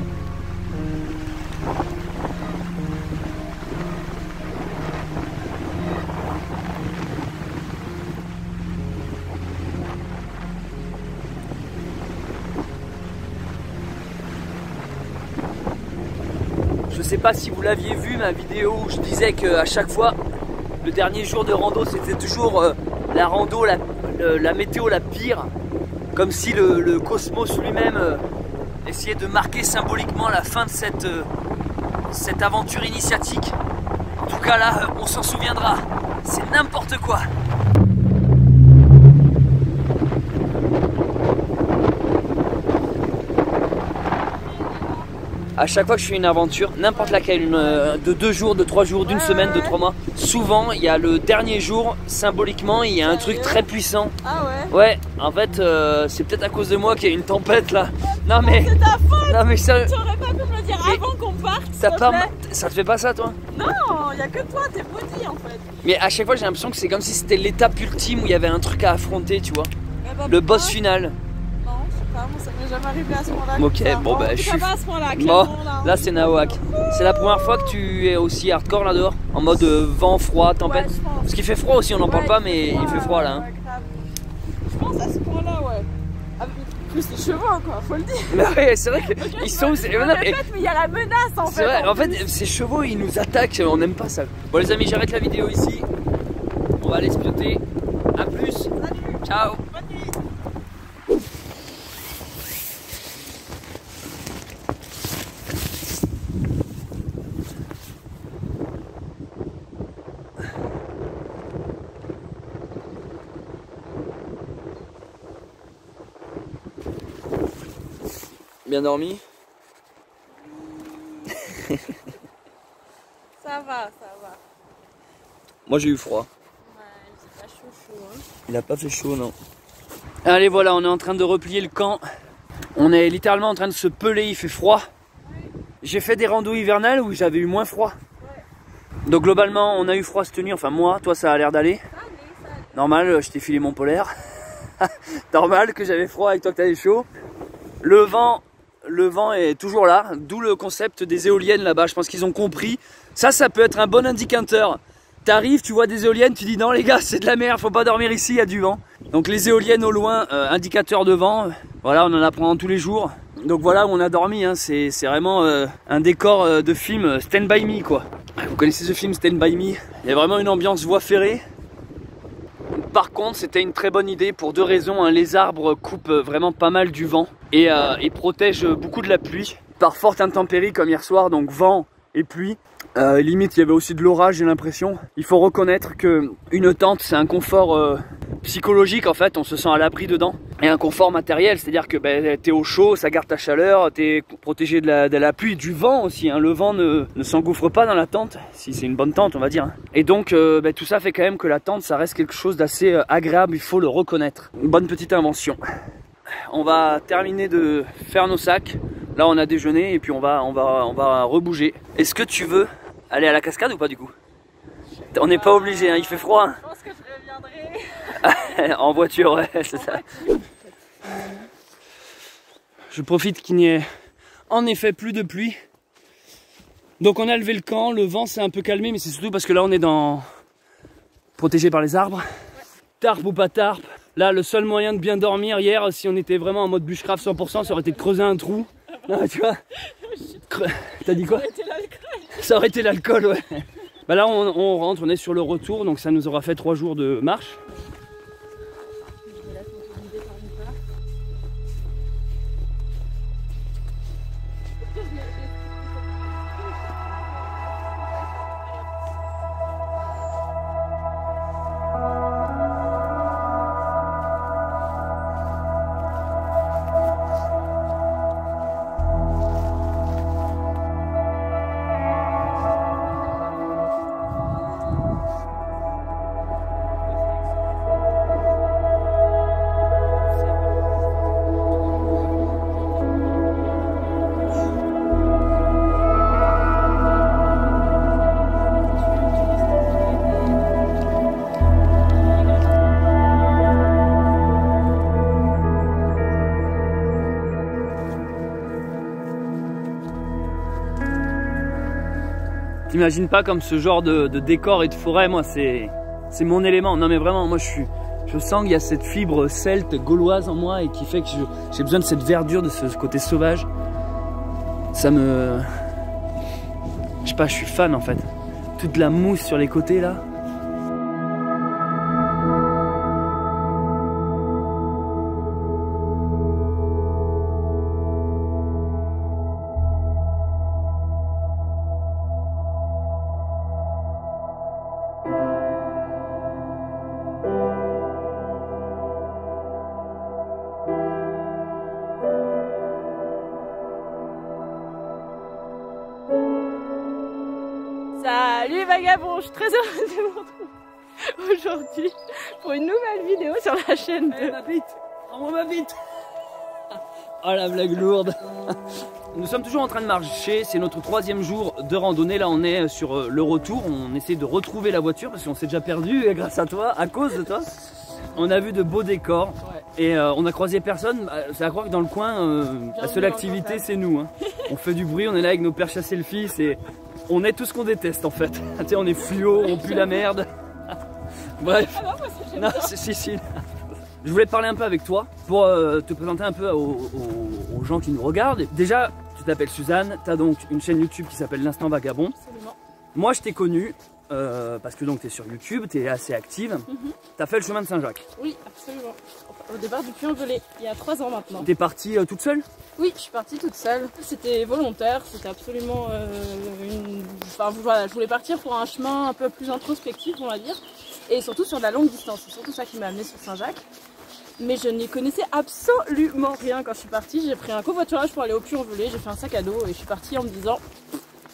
Je sais pas si vous l'aviez vu ma vidéo où je disais qu'à chaque fois le dernier jour de rando c'était toujours la rando, la météo la pire. Comme si le cosmos lui-même essayait de marquer symboliquement la fin de cette aventure initiatique. En tout cas là, on s'en souviendra. C'est n'importe quoi. À chaque fois que je fais une aventure, n'importe laquelle, de 2 jours, de 3 jours, d'une semaine, de 3 mois, souvent il y a le dernier jour, symboliquement, il y a un truc très puissant. Ah ouais? Ouais, en fait, c'est peut-être à cause de moi qu'il y a une tempête là. Non mais. C'est ta faute! Non mais sérieux. Tu aurais pas pu me le dire avant qu'on parte? Ça te fait pas ça toi? Non, il y a que toi, t'es maudit en fait. Mais à chaque fois j'ai l'impression que c'est comme si c'était l'étape ultime où il y avait un truc à affronter, tu vois. Bah, le boss final. Non, je sais pas, moi ça m'est jamais arrivé à ce moment-là. Ok, bon bah je suis... pas à ce moment-là, bon, là c'est Naoak. C'est la première fois que tu es aussi hardcore là dehors? En mode vent, froid, tempête? Ouais, parce qu'il fait froid aussi, on n'en parle pas mais il fait froid là. Hein. Ouais, je pense à ce point-là, ouais. Plus les chevaux quoi, faut le dire. Mais ouais, c'est vrai qu'ils sont... mais il y a la menace en fait. C'est vrai, en fait ces chevaux ils nous attaquent, on n'aime pas ça. Bon les amis, j'arrête la vidéo ici. On va aller spioter. A plus. Salut. Ciao. Bonne nuit. bien dormi? Ça va, ça va. Moi j'ai eu froid. Ouais, c'est pas chaud hein. Il a pas fait chaud, non. Allez voilà, on est en train de replier le camp. On est littéralement en train de se peler, il fait froid. J'ai fait des randos hivernales où j'avais eu moins froid. Donc globalement on a eu froid cette nuit, enfin moi, toi ça a l'air d'aller. Normal, je t'ai filé mon polaire. Normal que j'avais froid avec toi que t'avais chaud. Le vent est toujours là, d'où le concept des éoliennes là-bas. Je pense qu'ils ont compris. Ça peut être un bon indicateur. T'arrives, tu vois des éoliennes, tu dis non les gars c'est de la merde, faut pas dormir ici, il y a du vent. Donc les éoliennes au loin, indicateur de vent, voilà on en apprend tous les jours. Donc voilà où on a dormi, hein. C'est vraiment un décor de film Stand By Me quoi. Vous connaissez ce film Stand By Me? Il y a vraiment une ambiance voie ferrée. Par contre c'était une très bonne idée pour deux raisons, hein. Les arbres coupent vraiment pas mal du vent et protègent beaucoup de la pluie. Par forte intempérie comme hier soir, donc vent et pluie. Limite il y avait aussi de l'orage, j'ai l'impression. Il faut reconnaître que une tente c'est un confort psychologique en fait, on se sent à l'abri dedans. Et un confort matériel, c'est à dire que t'es au chaud, ça garde ta chaleur, t'es protégé de la pluie, du vent aussi, hein. Le vent ne s'engouffre pas dans la tente, si c'est une bonne tente on va dire. Et donc tout ça fait quand même que la tente ça reste quelque chose d'assez agréable, il faut le reconnaître. Une bonne petite invention. On va terminer de faire nos sacs. Là on a déjeuné et puis on va rebouger. Est-ce que tu veux aller à la cascade ou pas du coup? On n'est pas obligé, hein, il fait froid. Je pense que je reviendrai. En voiture, ouais, c'est ça. Je profite qu'il n'y ait en effet plus de pluie. Donc on a levé le camp, le vent s'est un peu calmé, mais c'est surtout parce que là on est protégé par les arbres. Tarp ou pas tarp. Là le seul moyen de bien dormir hier, si on était vraiment en mode bushcraft 100%, ça aurait été de creuser un trou. Non, tu vois. T'as dit quoi? Ça aurait été l'alcool, ouais. Bah là on rentre, on est sur le retour, donc ça nous aura fait 3 jours de marche. T'imagines pas comme ce genre de décor et de forêt, moi c'est mon élément. Non mais vraiment, moi je sens qu'il y a cette fibre celte gauloise en moi et qui fait que j'ai besoin de cette verdure, de ce côté sauvage. Ça me... Je sais pas, je suis fan en fait. Toute la mousse sur les côtés là. Salut vagabond, je suis très heureuse de vous retrouver aujourd'hui pour une nouvelle vidéo sur la chaîne de... ma bite, prends-moi ma bite. Oh la blague lourde. Nous sommes toujours en train de marcher, c'est notre 3e jour de randonnée. Là on est sur le retour, on essaie de retrouver la voiture parce qu'on s'est déjà perdu grâce à toi, à cause de toi. On a vu de beaux décors et on a croisé personne. C'est à croire que dans le coin, la seule activité c'est nous, hein. On fait du bruit, on est là avec nos perches à selfie, on est tout ce qu'on déteste en fait. Tu sais, on est fluo, on pue la merde. Bref. Ah non, moi, non, si. Je voulais te parler un peu avec toi pour te présenter un peu aux gens qui nous regardent. Déjà, tu t'appelles Suzanne, tu as donc une chaîne YouTube qui s'appelle L'Instant Vagabond. Absolument. Moi, je t'ai connue parce que donc tu es sur YouTube, tu es assez active. Tu as fait le chemin de Saint-Jacques. Oui, absolument. Au départ du Puy-en-Velay, il y a 3 ans maintenant. Tu es partie toute seule? Oui, je suis partie toute seule. C'était volontaire, c'était absolument Enfin voilà, je voulais partir pour un chemin un peu plus introspectif, on va dire. Et surtout sur de la longue distance. C'est surtout ça qui m'a amené sur Saint-Jacques. Mais je n'y connaissais absolument rien quand je suis partie. J'ai pris un covoiturage pour aller au Puy-en-Velay, j'ai fait un sac à dos et je suis partie en me disant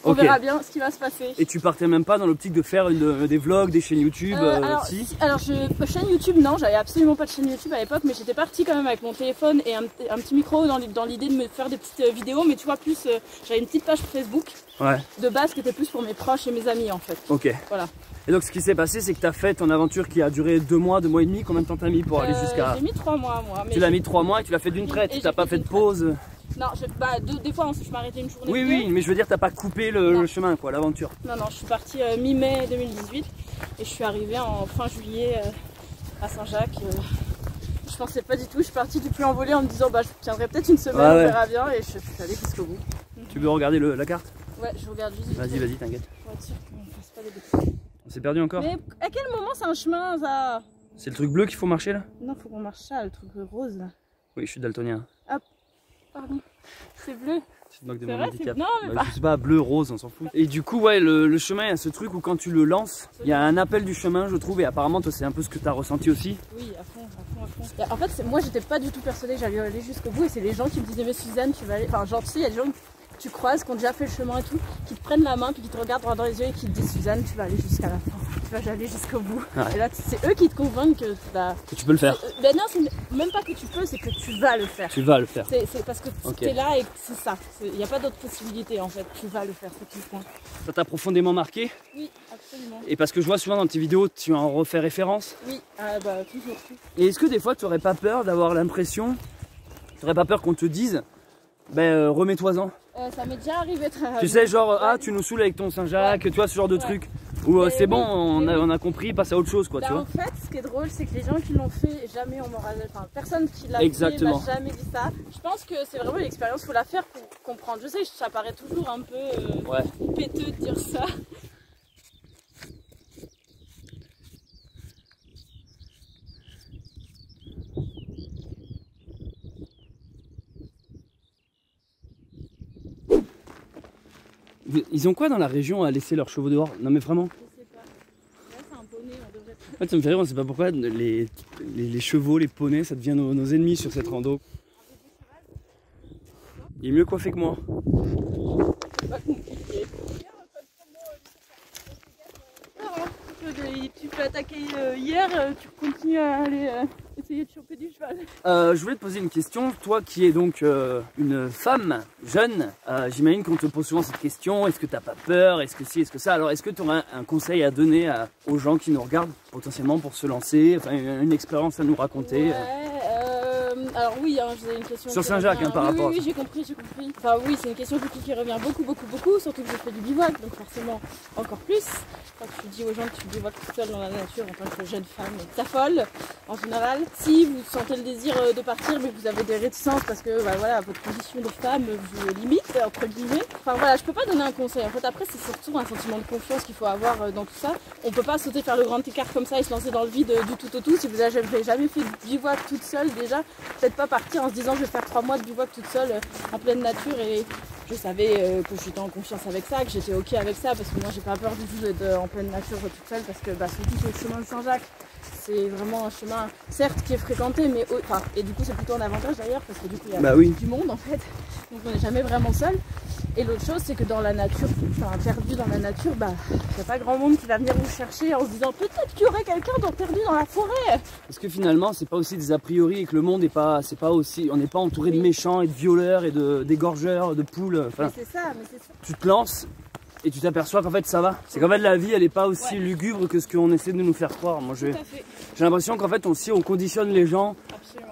on verra bien ce qui va se passer. Et tu partais même pas dans l'optique de faire des vlogs, des chaînes YouTube alors chaîne YouTube non, j'avais absolument pas de chaîne YouTube à l'époque, mais j'étais partie quand même avec mon téléphone et un petit micro dans l'idée de me faire des petites vidéos, mais tu vois plus, j'avais une petite page Facebook de base qui était plus pour mes proches et mes amis en fait. Ok. Voilà. Et donc ce qui s'est passé, c'est que tu as fait ton aventure qui a duré 2 mois, 2 mois et demi. Combien de temps t'as mis pour aller jusqu'à... J'ai mis 3 mois moi. Mais tu l'as mis 3 mois et tu l'as fait d'une traite, tu n'as pas fait de pause. Non, des fois je m'arrêtais une journée. Oui, mais je veux dire, t'as pas coupé le chemin, quoi, l'aventure. Non, je suis partie mi-mai 2018 et je suis arrivée en fin juillet à Saint-Jacques. Je pensais pas du tout, je suis partie du Puy-en-Velay en me disant bah je tiendrai peut-être une semaine, on verra bien, et je suis allée jusqu'au bout. Tu veux regarder la carte? Ouais, je regarde juste. Vas-y, t'inquiète. Pour être sûr qu'on fasse pas des bêtises. On s'est perdu encore? Mais à quel moment c'est un chemin ça? C'est le truc bleu qu'il faut marcher là? Non, faut qu'on marche ça, le truc rose là. Oui, je suis daltonien. Hop, pardon, c'est bleu. Tu te moques de mon handicap. Non, mais pas. Je sais pas, bleu, rose, on s'en fout. Et du coup, ouais, le chemin, il y a ce truc où quand tu le lances, il y a un appel du chemin, je trouve, et apparemment, toi, c'est un peu ce que tu as ressenti aussi. Oui, à fond. En fait, moi, j'étais pas du tout persuadée que j'allais aller jusqu'au bout, et c'est les gens qui me disaient, mais Suzanne, tu vas aller. Enfin, genre, tu sais, il y a des gens que tu croises, qui ont déjà fait le chemin et tout, qui te prennent la main, puis qui te regardent droit dans les yeux et qui te disent, Suzanne, tu vas aller jusqu'à la fin. Tu vas aller jusqu'au bout. Ouais. Et là, c'est eux qui te convainquent que tu peux le faire. Ben non, c'est même pas que tu peux, c'est que tu vas le faire. Tu vas le faire. C'est parce que tu es là et c'est ça. Il n'y a pas d'autre possibilité en fait. Tu vas le faire, c'est tout le point. Ça t'a profondément marqué? Oui, absolument. Et parce que je vois souvent dans tes vidéos, tu en refais référence? Oui, toujours. Et est-ce que des fois, tu n'aurais pas peur d'avoir l'impression, tu n'aurais pas peur qu'on te dise, remets-toi-en? Ça m'est déjà arrivé. Tu sais, genre, tu nous saoules avec ton Saint-Jacques, tu vois, ce genre de truc. Ou c'est bon, on a compris, passe à autre chose, quoi, tu vois. En fait, ce qui est drôle, c'est que les gens qui l'ont fait, jamais on m'aura... Enfin, personne qui l'a fait m'a jamais dit ça. Je pense que c'est vraiment une expérience, il faut la faire pour comprendre. Je sais que ça paraît toujours un peu péteux de dire ça. Ils ont quoi dans la région à laisser leurs chevaux dehors? Non mais vraiment? Je sais pas. Là c'est un poney, on devrait... En fait ça me fait rire, on sait pas pourquoi les chevaux, les poneys, ça devient nos ennemis sur cette rando. Il est mieux coiffé que moi. Pas compliqué. Tu peux attaquer hier, tu continues à aller essayer de choper du cheval. Je voulais te poser une question, toi qui es donc une femme jeune, j'imagine qu'on te pose souvent cette question, est-ce que t'as pas peur, est-ce que si, est-ce que ça, alors est-ce que tu aurais un conseil à donner aux gens qui nous regardent potentiellement pour se lancer, enfin une expérience à nous raconter? Alors oui, j'ai une question sur Saint-Jacques par rapport. Oui, j'ai compris. Enfin oui, c'est une question qui revient beaucoup, surtout que je fais du bivouac, donc forcément encore plus. Quand tu dis aux gens que tu bivouaques tout seul dans la nature en tant que jeune femme, t'affoles en général. Si vous sentez le désir de partir, mais que vous avez des réticences parce que voilà, votre condition de femme vous limite, entre guillemets. Enfin voilà, je peux pas donner un conseil. En fait, après, c'est surtout un sentiment de confiance qu'il faut avoir dans tout ça. On peut pas sauter faire le grand écart comme ça et se lancer dans le vide du tout au tout. Si vous avez jamais fait de bivouac toute seule déjà, peut-être pas partir en se disant je vais faire 3 mois de bivouac toute seule en pleine nature, et je savais que j'étais en confiance avec ça, que j'étais ok avec ça, parce que moi j'ai pas peur du tout d'être en pleine nature toute seule, parce que surtout sur le chemin de Saint-Jacques, c'est vraiment un chemin certes qui est fréquenté, mais et du coup c'est plutôt un avantage d'ailleurs, parce que du coup il y a du monde en fait, donc on n'est jamais vraiment seul. Et l'autre chose, c'est que dans la nature, perdu dans la nature, il n'y a pas grand monde qui va venir vous chercher en se disant peut-être qu'il y aurait quelqu'un perdu dans la forêt. Parce que finalement, c'est pas aussi des a priori et que le monde n'est pas, on n'est pas entouré de méchants et de violeurs et d'égorgeurs, de poules. Mais c'est ça. Tu te lances et tu t'aperçois qu'en fait ça va. C'est qu'en fait la vie, elle n'est pas aussi lugubre que ce qu'on essaie de nous faire croire. Moi, j'ai l'impression qu'en fait on conditionne les gens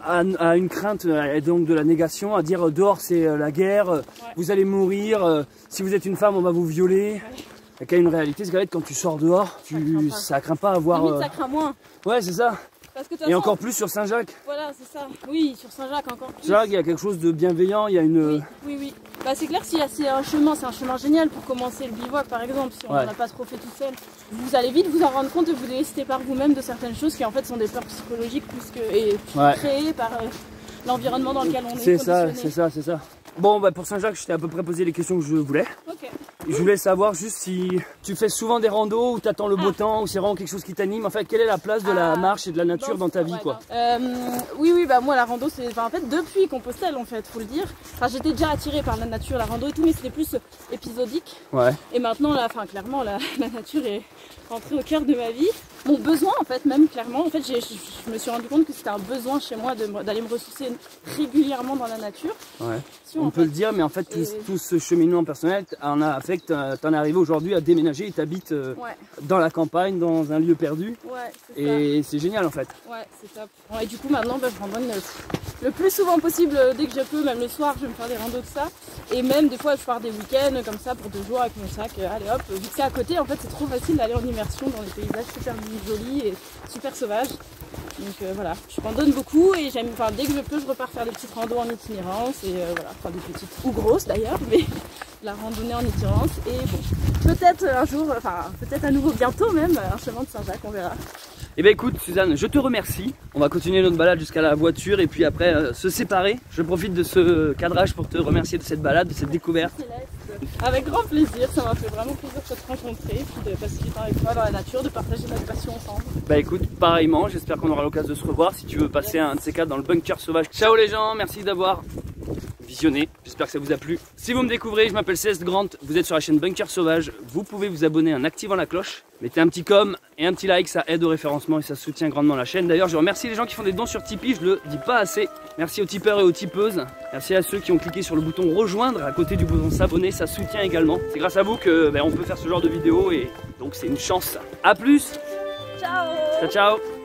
à une crainte, et donc de la négation, à dire dehors c'est la guerre, vous allez mourir, si vous êtes une femme on va vous violer. Il y a une réalité, c'est qu'en fait quand tu sors dehors, ça craint pas à voir... Limite, ça craint moins. Ouais, c'est ça. Parce que, et encore plus sur Saint-Jacques. Voilà, c'est ça. Oui, sur Saint-Jacques encore plus. Saint-Jacques, il y a quelque chose de bienveillant, il y a une... Oui. C'est clair, si c'est un chemin génial pour commencer le bivouac par exemple, si on n'en a pas trop fait tout seul. Vous allez vite vous en rendre compte et vous décider par vous-même de certaines choses qui en fait sont des peurs psychologiques plus que créées par l'environnement dans lequel on est conditionné. C'est ça. Bon, pour Saint-Jacques, je t'ai à peu près posé les questions que je voulais. Ok. je voulais savoir juste si tu fais souvent des randos ou t'attends le beau temps ou c'est vraiment quelque chose qui t'anime. Enfin, quelle est la place de la marche et de la nature dans ta vie, quoi? Oui, bah moi la rando c'est, enfin, en fait depuis Compostelle en fait, faut le dire. Enfin, j'étais déjà attirée par la nature, la rando et tout, mais c'était plus épisodique. Ouais. Et maintenant là, enfin clairement la nature est rentrée au cœur de ma vie. Mon besoin en fait, même clairement, en fait je me suis rendu compte que c'était un besoin chez moi d'aller me ressourcer régulièrement dans la nature. Ouais. On peut le dire, mais en fait tout ce cheminement personnel en a fait que t'en es arrivé aujourd'hui à déménager et t'habites dans la campagne, dans un lieu perdu. Ouais, c'est et c'est génial en fait. Ouais, c'est top. Et du coup maintenant je randonne le plus souvent possible dès que je peux, même le soir je vais me faire des randos de ça. Et même des fois je pars des week-ends comme ça pour 2 jours avec mon sac, allez hop, vu que c'est à côté en fait c'est trop facile d'aller en immersion dans des paysages super jolis et super sauvages. Donc voilà, je randonne beaucoup et j'aime, enfin dès que je peux je repars faire des petites randos en itinérance et voilà, enfin des petites ou grosses d'ailleurs, mais la randonnée en itinérance et bon, peut-être un jour, enfin peut-être à nouveau bientôt même, un chemin de Saint-Jacques, on verra. Eh bien écoute Suzanne, je te remercie. On va continuer notre balade jusqu'à la voiture et puis après se séparer. Je profite de ce cadrage pour te remercier de cette balade, de cette découverte. Avec grand plaisir, ça m'a fait vraiment plaisir de te rencontrer, puis de passer du temps avec toi dans la nature, de partager notre passion ensemble. Bah écoute, pareillement, j'espère qu'on aura l'occasion de se revoir si tu veux passer un de ces 4 dans le bunker sauvage. Ciao les gens, merci d'avoir visionné, j'espère que ça vous a plu. Si vous me découvrez, je m'appelle Céleste Grant, vous êtes sur la chaîne Bunker Sauvage, vous pouvez vous abonner en activant la cloche, mettez un petit com et un petit like, ça aide au référencement et ça soutient grandement la chaîne. D'ailleurs je remercie les gens qui font des dons sur Tipeee, je le dis pas assez. Merci aux tipeurs et aux tipeuses, merci à ceux qui ont cliqué sur le bouton rejoindre à côté du bouton s'abonner, ça soutient également. C'est grâce à vous que on peut faire ce genre de vidéo et donc c'est une chance. A plus. Ciao. Ciao ciao.